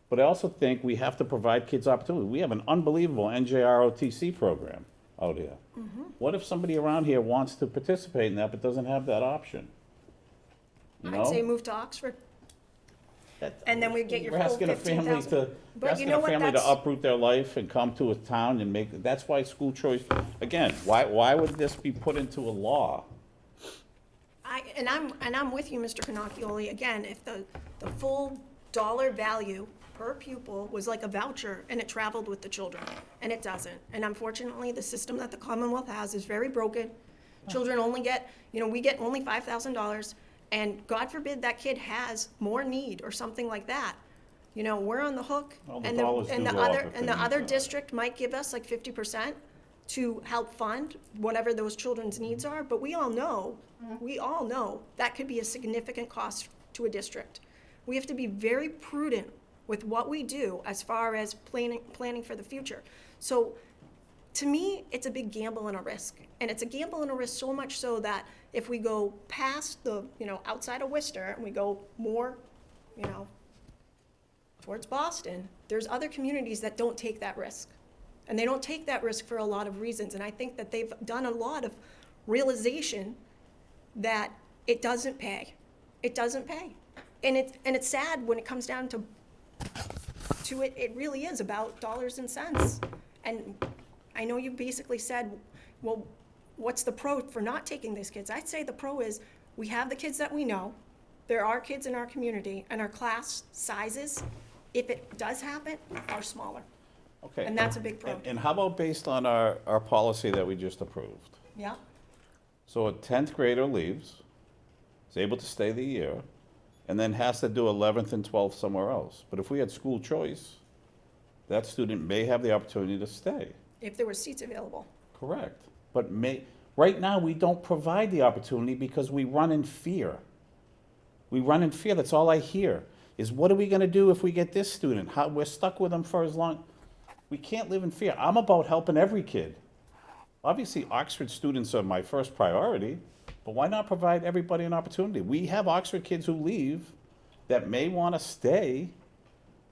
But I also think we have to provide kids opportunity. We have an unbelievable NJROTC program out here. What if somebody around here wants to participate in that but doesn't have that option? You I'd say know? move to Oxford. And then we get your We're full asking a family 15,000. But you know what, to that's, uproot their life and come to a town and make, that's why school choice, again, why would this be put into a law? and I'm with you, Mr. Canacchioli, again, if the full dollar value per pupil was like a voucher and it traveled with the children, and it doesn't. And unfortunately, the system that the Commonwealth has is very broken. Children only get, we get only $5,000, and God forbid that kid has more need or something like that. We're on the hook. Well, the And dollars do go up if the they other need to. district might give us like 50% to help fund whatever those children's needs are, but we all know that could be a significant cost to a district. We have to be very prudent with what we do as far as planning for the future. So, to me, it's a big gamble and a risk. And it's a gamble and a risk so much so that if we go past the, outside of Worcester and we go more, towards Boston, there's other communities that don't take that risk. And they don't take that risk for a lot of reasons. And I think that they've done a lot of realization that it doesn't pay. It doesn't pay. And it's sad when it comes down to it, it really is about dollars and cents. And I know you basically said, well, what's the pro for not taking these kids? I'd say the pro is we have the kids that we know. There are kids in our community, and our class sizes, if it does happen, are smaller. Okay. And that's a big pro. And how about based on our policy that we just approved? Yeah, So a 10th grader leaves, is able to stay the year, and then has to do 11th and 12th somewhere else. But if we had school choice, that student may have the opportunity to stay. if there were seats available. Correct. But right now, we don't provide the opportunity because we run in fear. We run in fear. That's all I hear, is what are we gonna do if we get this student? We're stuck with them for as long. We can't live in fear. I'm about helping every kid. Obviously, Oxford students are my first priority, but why not provide everybody an opportunity? We have Oxford kids who leave that may wanna stay,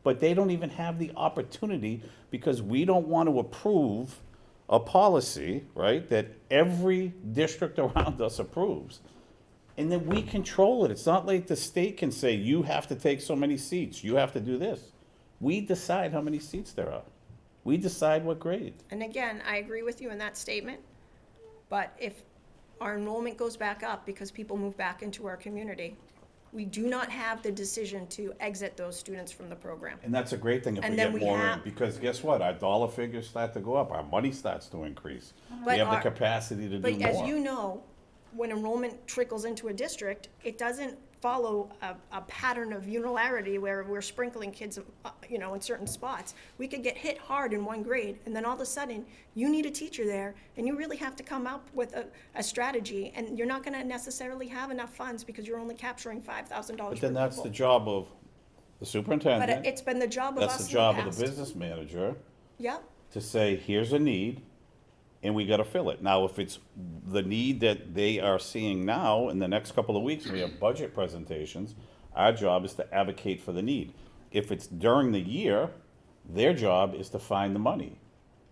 but they don't even have the opportunity because we don't want to approve a policy, right, that every district around us approves. And then we control it. It's not like the state can say, you have to take so many seats, you have to do this. We decide how many seats there are. We decide what grade. And again, I agree with you in that statement, but if our enrollment goes back up because people move back into our community, we do not have the decision to exit those students from the program. And that's a great thing if we And get then we more in, have- because guess what? Our dollar figures start to go up, our money starts to increase. We But have the our- capacity to do But more. as you know, when enrollment trickles into a district, it doesn't follow a pattern of unilarity where we're sprinkling kids, in certain spots. We could get hit hard in one grade, and then all of a sudden, you need a teacher there, and you really have to come up with a strategy, and you're not gonna necessarily have enough funds because you're only capturing $5,000 per But then that's the pupil. job of The But superintendent, it's been the job of us that's in the the job of past. the business manager, Yep, to say, here's a need, and we gotta fill it. Now, if it's the need that they are seeing now, in the next couple of weeks, we have budget presentations, our job is to advocate for the need. If it's during the year, their job is to find the money.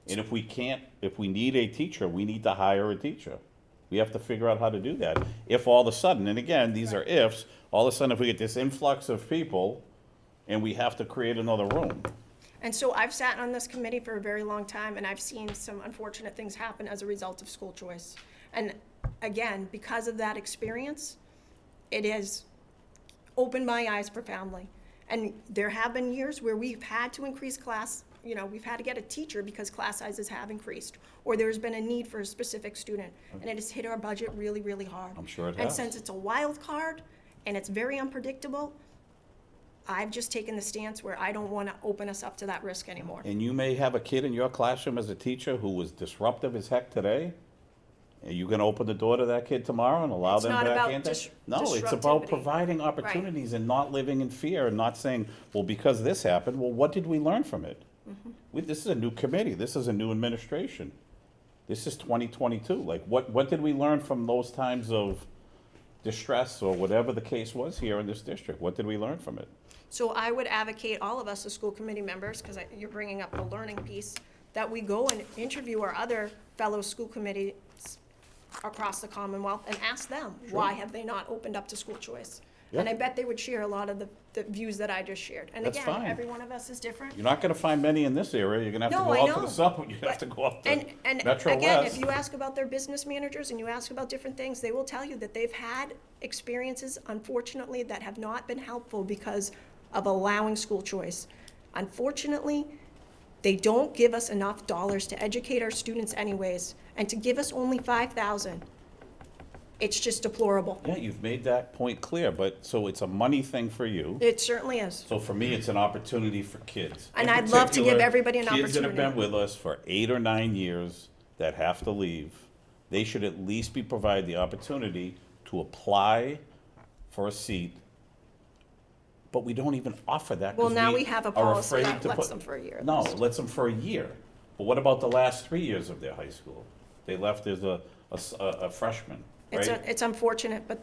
And if we need a teacher, we need to hire a teacher. We have to figure out how to do that. If all of a sudden, and again, these are ifs, all of a sudden if we get this influx of people and we have to create another room. and so I've sat on this committee for a very long time, and I've seen some unfortunate things happen as a result of school choice. And again, because of that experience, it has opened my eyes profoundly. And there have been years where we've had to increase class, we've had to get a teacher because class sizes have increased, or there's been a need for a specific student, and it has hit our budget really, really hard. I'm sure it And has. since it's a wild card, and it's very unpredictable, I've just taken the stance where I don't want to open us up to that risk anymore. And you may have a kid in your classroom as a teacher who was disruptive as heck today. Are you gonna open the door to that kid tomorrow and allow It's them not back about in? dis- No, it's about disruptivity. providing opportunities and not living in fear and not saying, well, because this happened, well, what did we learn from it? This is a new committee, this is a new administration. This is 2022, like, what did we learn from those times of distress or whatever the case was here in this district? What did we learn from it? So I would advocate, all of us as school committee members, because you're bringing up the learning piece, that we go and interview our other fellow school committees across the Commonwealth and ask them, why have they not opened up to school choice? And Yeah. I bet they would share a lot of the views that I just shared. And That's again, fine. every one of us is different. You're not gonna find many in this area, you're gonna have to No, go I out to the know. suburbs, you have But- to go up to And Metro again, West. if you ask about their business managers and you ask about different things, they will tell you that they've had experiences, unfortunately, that have not been helpful because of allowing school choice. Unfortunately, they don't give us enough dollars to educate our students anyways, and to give us only 5,000, it's just deplorable. Yeah, you've made that point clear, but, so it's a money thing for you. It certainly is. So for me, it's an opportunity for kids. And In I'd love to give particular, everybody an Kids that have been opportunity. with us for 8 or 9 years that have to leave, they should at least be provided the opportunity to apply for a seat. But we don't even offer that. 'cause Well, now we have a are policy afraid that to lets put- them for a year at No, least. lets them for a year. But what about the last 3 years of their high school? They left as a freshman, right? It's unfortunate, but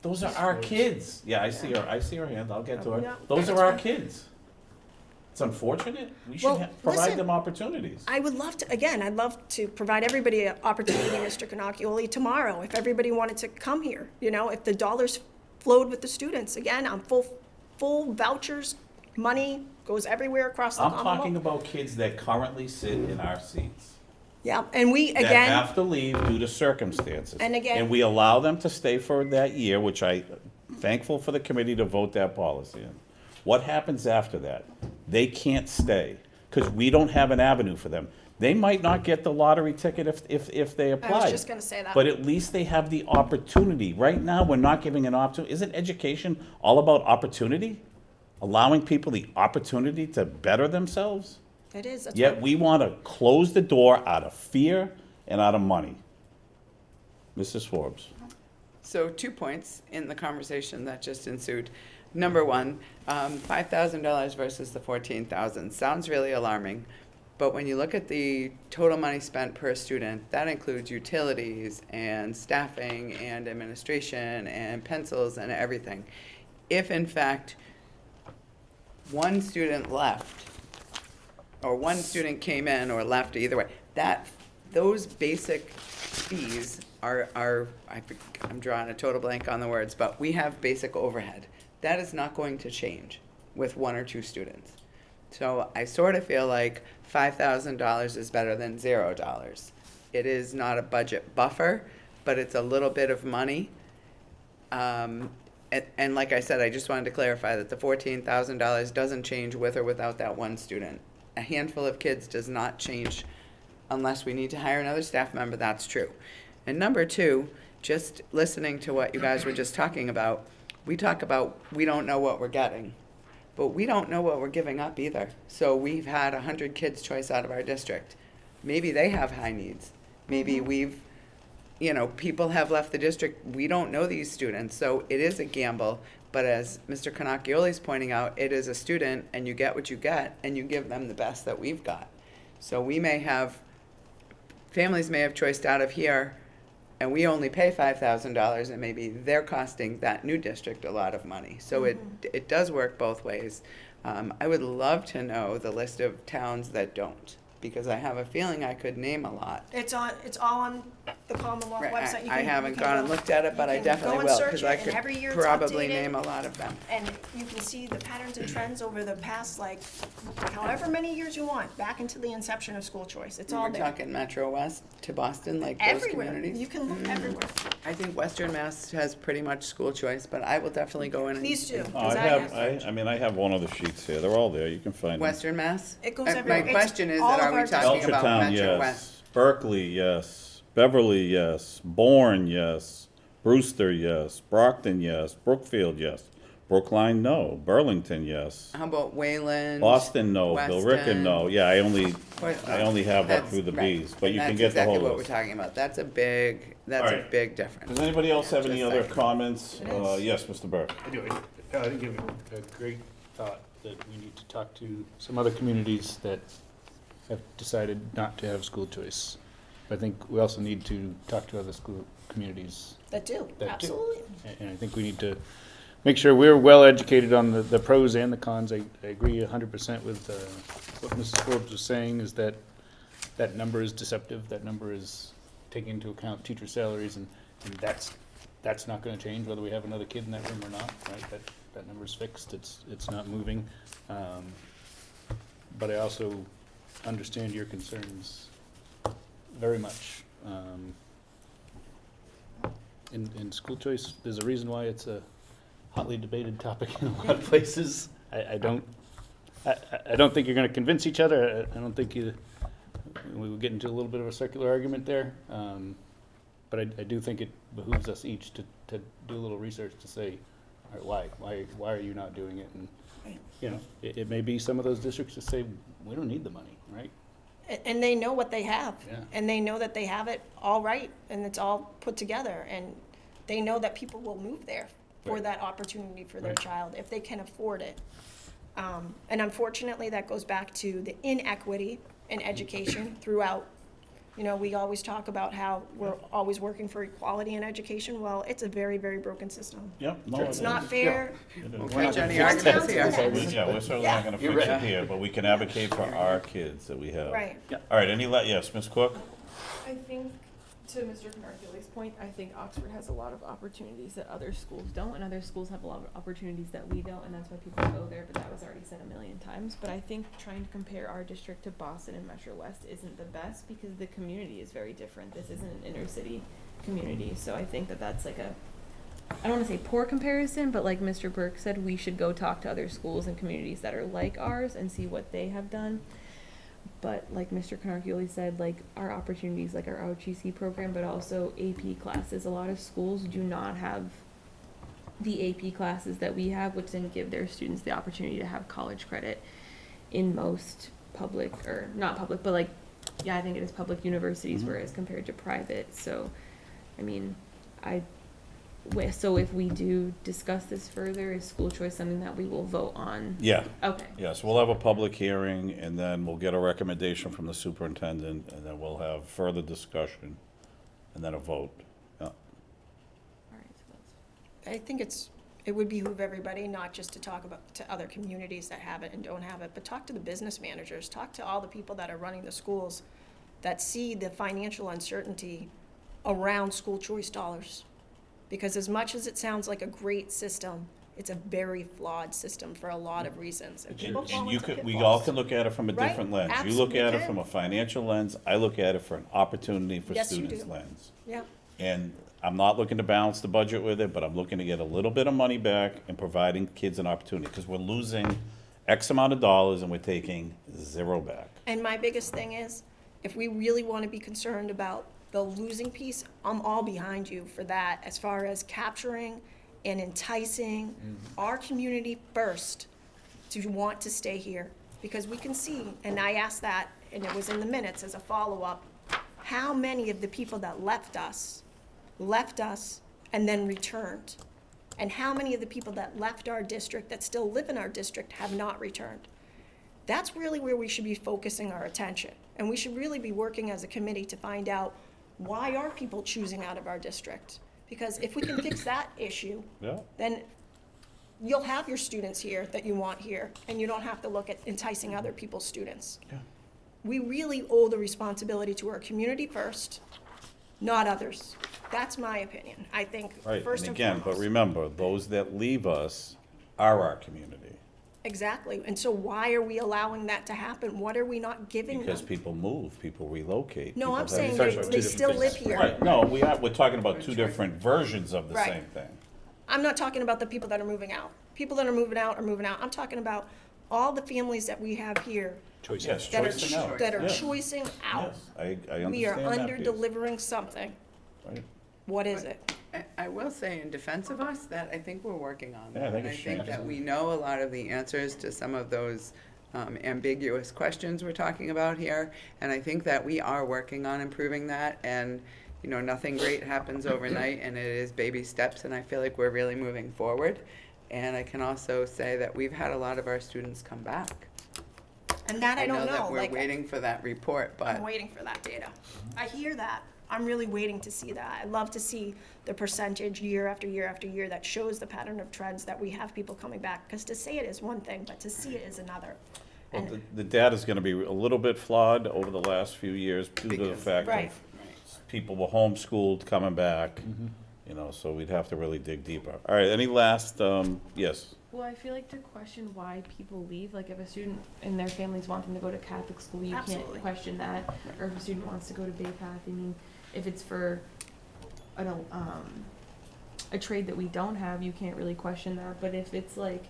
Those are our kids. Yeah, I see her hand, I'll get to her. Yeah, Those that's are our fine. kids. It's unfortunate. We should Well, provide listen, them opportunities. I would love to, again, I'd love to provide everybody an opportunity, Mr. Canacchioli, tomorrow, if everybody wanted to come here, if the dollars flowed with the students. Again, I'm full vouchers, money goes everywhere across the I'm Commonwealth. talking about kids that currently sit in our seats. Yeah, and we, That again, have to leave due to circumstances. And again- And we allow them to stay for that year, which thankful for the committee to vote that policy in. What happens after that? They can't stay, because we don't have an avenue for them. They might not get the lottery ticket if they apply. just gonna say that. But at least they have the opportunity. Right now, we're not giving an opportunity. Isn't education all about opportunity? Allowing people the opportunity to better themselves? it is, that's Yet what, we want to close the door out of fear and out of money. Mrs. Forbes. So 2 points in the conversation that just ensued. Number one, $5,000 versus the $14,000 sounds really alarming. But when you look at the total money spent per student, that includes utilities and staffing and administration and pencils and everything. If in fact one student left, or one student came in or left, either way, those basic fees I'm drawing a total blank on the words, but we have basic overhead. That is not going to change with 1 or 2 students. So I sort of feel like $5,000 is better than $0. It is not a budget buffer, but it's a little bit of money. And like I said, I just wanted to clarify that the $14,000 doesn't change with or without that one student. A handful of kids does not change unless we need to hire another staff member, that's true. And number two, just listening to what you guys were just talking about, we talk about we don't know what we're getting, but we don't know what we're giving up either. So we've had 100 kids choice out of our district. Maybe they have high needs. Maybe people have left the district. We don't know these students, so it is a gamble. But as Mr. Cannocchioli is pointing out, it is a student, and you get what you get, and you give them the best that we've got. So we may have, families may have choiced out of here, and we only pay $5,000, and maybe they're costing that new district a lot of money. So it does work both ways. I would love to know the list of towns that don't, because I have a feeling I could name a lot. It's all on the Commonwealth Right, website. You I can- haven't you can gone and go- looked at it, but you I can definitely go and will, search because it, I and could every year it's probably updated. name a lot of them. And you can see the patterns and trends over the past, like, however many years you want, back into the inception of school choice. It's all We're there. talking Metro West to Boston, like those Everywhere. communities? You can look everywhere. I think Western Mass has pretty much school choice, but I will definitely go in and. Please do. I 'cause have, I mean, I have one of the sheets here. They're all there. You can find them. Western Mass? It goes My everywhere. It's question is all that of are we our talking about Belchertown, Metro yes. West? Berkeley, yes. Beverly, yes. Bourne, yes. Brewster, yes. Brockton, yes. Brookfield, yes. Brookline, no. Burlington, yes. How about Wayland? Boston, no. Billerica, Weston? no. Yeah, I only have up That's through the right. Bs, but And you can that's get the whole exactly what we're list. talking about. That's a big Alright. difference. Does anybody else have any Just other saying. comments? Yes, Mr. Burke. I do. I think you have a great thought that we need to talk to some other communities that have decided not to have school choice. I think we also need to talk to other school communities. That do, That do. absolutely. And I think we need to make sure we're well educated on the pros and the cons. I agree 100% with what Mrs. Forbes was saying, is that that number is deceptive. That number is taking into account teacher salaries, and that's not gonna change whether we have another kid in that room or not, right? That number's fixed. It's not moving. But I also understand your concerns very much. In school choice, there's a reason why it's a hotly debated topic in a lot of places. I don't think you're gonna convince each other. I don't think we would get into a little bit of a circular argument there. But I do think it behooves us each to do a little research to say, all right, why are you not doing it? And, you know, it may be some of those districts that say, we don't need the money, right? And they know what they have. Yeah. And they know that they have it all right, and it's all put together, and they know that people will move there for Right. that opportunity for their Right. child, if they can afford it. And unfortunately, that goes back to the inequity in education throughout. You know, we always talk about how we're always working for equality in education. Well, it's a very, very broken system. Yep. no, It's it not is. fair. It Won't is. catch any One arguments town to here. the next. Yeah, we're certainly not gonna You're fix it right. here, but we can advocate for our kids that we have. Right. All right, yes, Ms. Cook? I think, to Mr. Cannarelli's point, I think Oxford has a lot of opportunities that other schools don't, and other schools have a lot of opportunities that we don't, and that's why people go there, but that was already said a million times. But I think trying to compare our district to Boston and Metro West isn't the best, because the community is very different. This isn't an inner city community, so I think that that's like I don't wanna say poor comparison, but like Mr. Burke said, we should go talk to other schools and communities that are like ours and see what they have done. But like Mr. Cannarelli said, like our opportunities, like our OTC program, but also AP classes. A lot of schools do not have the AP classes that we have, which then give their students the opportunity to have college credit in most public, or not public, but like, yeah, I think it is public universities, whereas compared to private. So, I mean, so if we do discuss this further, is school choice something that we will vote on? Yeah. Okay. Yes, we'll have a public hearing, and then we'll get a recommendation from the superintendent, and then we'll have further discussion, and then a vote. Yeah. All right, so that's. I think it would behoove everybody not just to talk about to other communities that have it and don't have it, but talk to the business managers, talk to all the people that are running the schools that see the financial uncertainty around school choice dollars. Because as much as it sounds like a great system, it's a very flawed system for a lot of reasons. And people fall And you into could, we all pitfalls. can look at it from a Right, different lens. You look absolutely at it can. from a financial lens, I look at it for an opportunity for Yes, you students do. lens. Yeah, And I'm not looking to balance the budget with it, but I'm looking to get a little bit of money back and providing kids an opportunity, because we're losing X amount of dollars and we're taking zero back. and my biggest thing is, if we really want to be concerned about the losing piece, I'm all behind you for that, as far as capturing and enticing our community first to want to stay here. Because we can see, and I asked that, and it was in the minutes as a follow-up, how many of the people that left us and then returned. And how many of the people that left our district, that still live in our district, have not returned? That's really where we should be focusing our attention. And we should really be working as a committee to find out, why are people choosing out of our district? Because if we can fix that issue, Yeah. then you'll have your students here that you want here, and you don't have to look at enticing other people's students. Yeah. We really owe the responsibility to our community first, not others. That's my opinion. I think Right, first and and again, but foremost. remember, those that leave us are our community. Exactly. And so why are we allowing that to happen? What are we not giving them? Because people move, people relocate. No, people I'm have- saying Sorry, they, sorry, they two still different live things. here. Right, no, we're talking about two different versions of the Right. same thing. I'm not talking about the people that are moving out. People that are moving out are moving out. I'm talking about all the families that we have here Yes, that are, choicing out. that are Yeah. choicing out. Yes, I understand We are that piece. under-delivering something. Right. What is it? I will say in defense of us, that I think we're working on Yeah, I that. think And I it's think that changing. we know a lot of the answers to some of those ambiguous questions we're talking about here. And I think that we are working on improving that. And, you know, nothing great happens overnight, and it is baby steps, and I feel like we're really moving forward. And I can also say that we've had a lot of our students come back. And that I don't know. that we're Like, waiting for that report, but. I'm waiting for that data. I hear that. I'm really waiting to see that. I'd love to see the percentage year after year after year that shows the pattern of trends that we have people coming back. Because to say it is one thing, but to see it is another. Well, And the data's gonna be a little bit flawed over the last few years due to the Because- fact Right. of people were homeschooled coming back, you know, so we'd have to really dig deeper. All right, any last, yes? Well, I feel like to question why people leave, like if a student and their families want them to go to Catholic school, you Absolutely. can't question that. Or if a student wants to go to Bay Path, I mean, if it's for a trade that we don't have, you can't really question that. But if it's like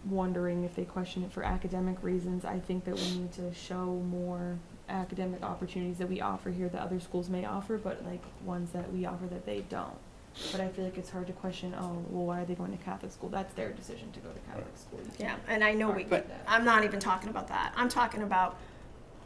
wondering if they question it for academic reasons, I think that we need to show more academic opportunities that we offer here that other schools may offer, but like ones that we offer that they don't. But I feel like it's hard to question, oh, well, why are they going to Catholic school? That's their decision to go to Catholic school. You yeah, can't and I know we, argue that. I'm not even talking about that. I'm talking about,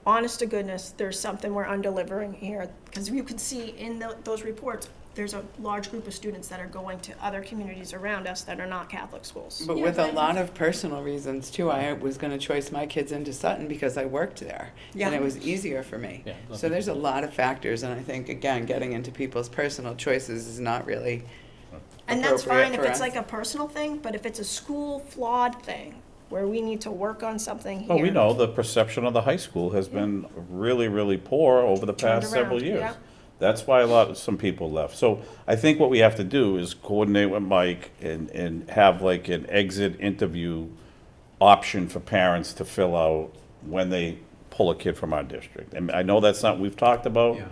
honest to goodness, there's something we're undelivering here. Because you can see in those reports, there's a large group of students that are going to other communities around us that are not Catholic schools. But Yeah, with but a lot of personal reasons too, I was gonna choice my kids into Sutton because I worked there. Yeah. And it was easier for me. Yeah, So there's a lot of factors, and I think, again, getting into people's personal choices is not really And that's appropriate fine if for it's us. like a personal thing, but if it's a school flawed thing, where we need to work on something here. Well, we know the perception of the high school has been really, really poor over the Turned past several around, years. yeah. That's why some people left. So I think what we have to do is coordinate with Mike and have like an exit interview option for parents to fill out when they pull a kid from our district. And I know that's not, we've talked about, Yeah.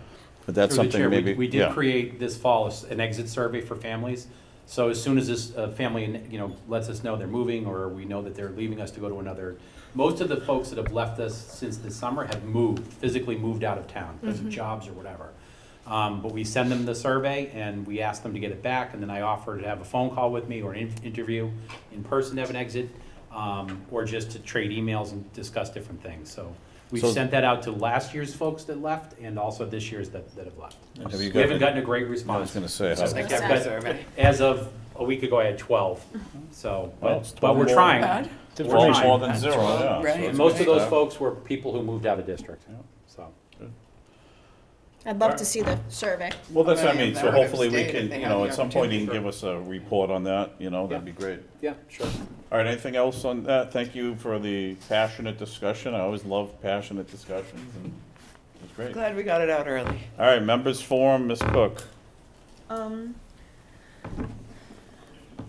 but that's Through the something chair, maybe, we did yeah. create this fall an exit survey for families. So as soon as this family, lets us know they're moving, or we know that they're leaving us to go to another, most of the folks that have left us since this summer have physically moved out of town because of jobs or whatever. But we send them the survey and we ask them to get it back, and then I offer to have a phone call with me or an interview in person to have an exit, or just to trade emails and discuss different things. So we've So- sent that out to last year's folks that left and also this year's that have left. And have you We haven't got- gotten a great I was response. gonna say, So, how- like, Like I've our got- survey. As of a week ago, I had 12, so, Well, it's but 12 we're more. trying. Bad. We're Well, trying. more than zero, yeah. so Right. it's And most of good. those folks were people who moved out of district, so. I'd love to see the survey. Well, that's what I Right, mean, that so would have hopefully we stayed if can, they you had know, the at some point you can opportunity. give us a report on that, that'd be great. Yeah, sure. All right, anything else on that? Thank you for the passionate discussion. I always love passionate discussions, and it's great. Glad we got it out early. All right, members forum, Ms. Cook.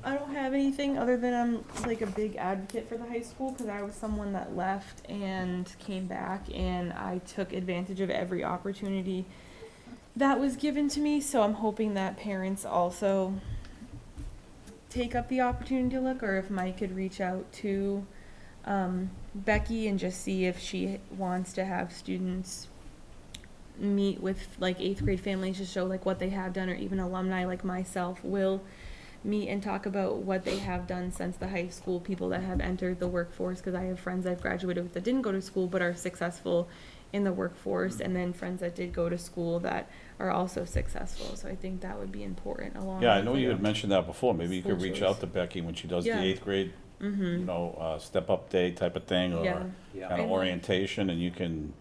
I don't have anything other than I'm like a big advocate for the high school because I was someone that left and came back, and I took advantage of every opportunity that was given to me. So I'm hoping that parents also take up the opportunity to look, or if Mike could reach out to Becky and just see if she wants to have students meet with like 8th grade families to show like what they have done, or even alumni like myself will meet and talk about what they have done since the high school, people that have entered the workforce, because I have friends I've graduated with that didn't go to school but are successful in the workforce, and then friends that did go to school that are also successful. So I think that would be important along. Yeah, I with, know like, you had mentioned that before. Maybe you could School reach choice. out to Becky when she does the Yeah. 8th grade, you know, step-up day type of thing, or Yeah. Yeah. kind of And- orientation, and you can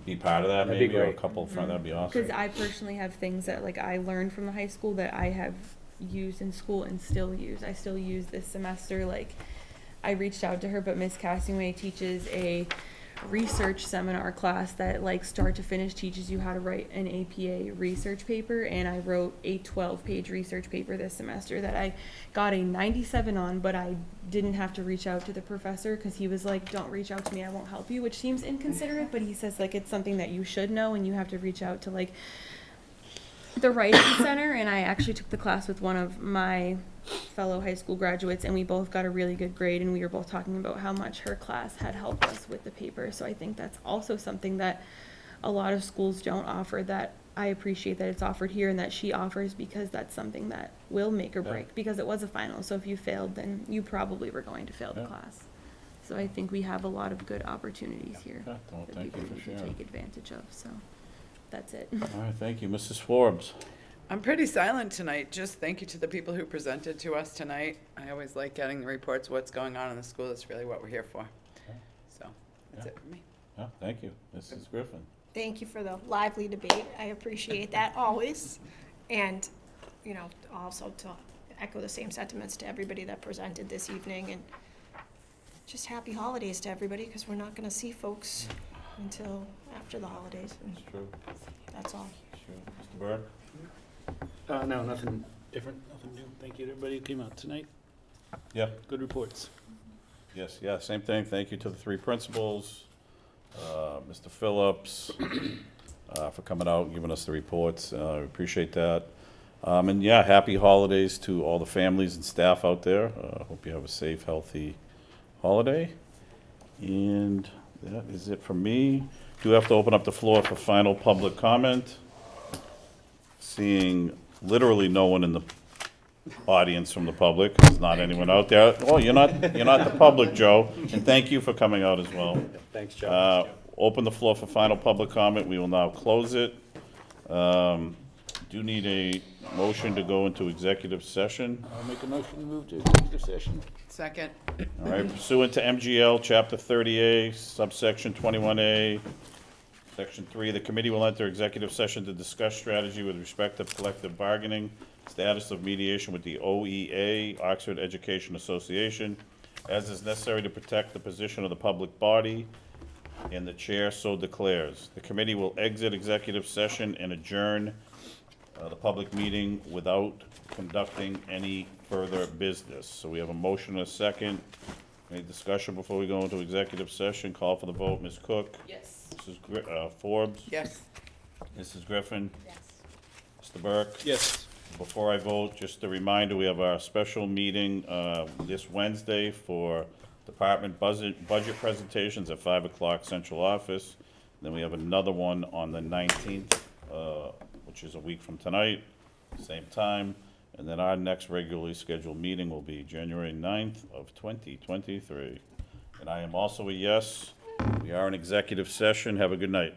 be part of that That'd be maybe, or a great. couple of friends, that'd be awesome. Because I personally have things that like I learned from the high school that I have used in school and still use. I still use this semester. Like I reached out to her, but Miss Cassingway teaches a research seminar class that like start to finish teaches you how to write an APA research paper, and I wrote a 12-page research paper this semester that I got a 97 on, but I didn't have to reach out to the professor because he was like, don't reach out to me, I won't help you, which seems inconsiderate, but he says like it's something that you should know and you have to reach out to like the writing center. And I actually took the class with one of my fellow high school graduates, and we both got a really good grade, and we were both talking about how much her class had helped us with the paper. So I think that's also something that a lot of schools don't offer, that I appreciate that it's offered here and that she offers, because that's something that will make or Yeah. break, because it was a final. So if you failed, then you probably were going to fail the Yeah. class. So I think we have a lot of good opportunities here Yeah, well, that thank people you for need to sharing. take advantage of, so that's it. All right, thank you. Mrs. Forbes? I'm pretty silent tonight. Just thank you to the people who presented to us tonight. I always like getting the reports, what's going on in the school. That's really what we're here for. So, that's Yeah. it for me. Yeah, thank you. Mrs. Griffin? Thank you for the lively debate. I appreciate that always. And, you know, also to echo the same sentiments to everybody that presented this evening, and just happy holidays to everybody, because we're not gonna see folks until after the holidays, and It's true, that's all. it's true. Mr. Burke? No, nothing different, nothing new. Thank you to everybody who came out tonight. Yep. Good reports. Yes, yeah, same thing. Thank you to the three principals, Mr. Phillips, for coming out and giving us the reports. We appreciate that. And yeah, happy holidays to all the families and staff out there. Hope you have a safe, healthy holiday. And that is it for me. Do have to open up the floor for final public comment. Seeing literally no one in the audience from the public, there's not anyone out there. Oh, you're not the public, Joe, and thank you for coming out as well. Thanks, Joe. Open the floor for final public comment. We will now close it. Do need a motion to go into executive session. I'll make a motion to move to executive session. Second. All right, pursuant to MGL Chapter 30A, subsection 21A, Section 3, the committee will enter executive session to discuss strategy with respect to collective bargaining, status of mediation with the OEA, Oxford Education Association, as is necessary to protect the position of the public body, and the chair so declares. The committee will exit executive session and adjourn the public meeting without conducting any further business. So we have a motion and a second. Any discussion before we go into executive session? Call for the vote. Ms. Cook? Yes. Mrs. Forbes? Yes. Mrs. Griffin? Yes. Mr. Burke? Yes. Before I vote, just a reminder, we have our special meeting this Wednesday for department budget presentations at 5 o'clock central office. Then we have another one on the 19th, which is a week from tonight, same time. And then our next regularly scheduled meeting will be January 9th of 2023. And I am also a yes. We are in executive session. Have a good night.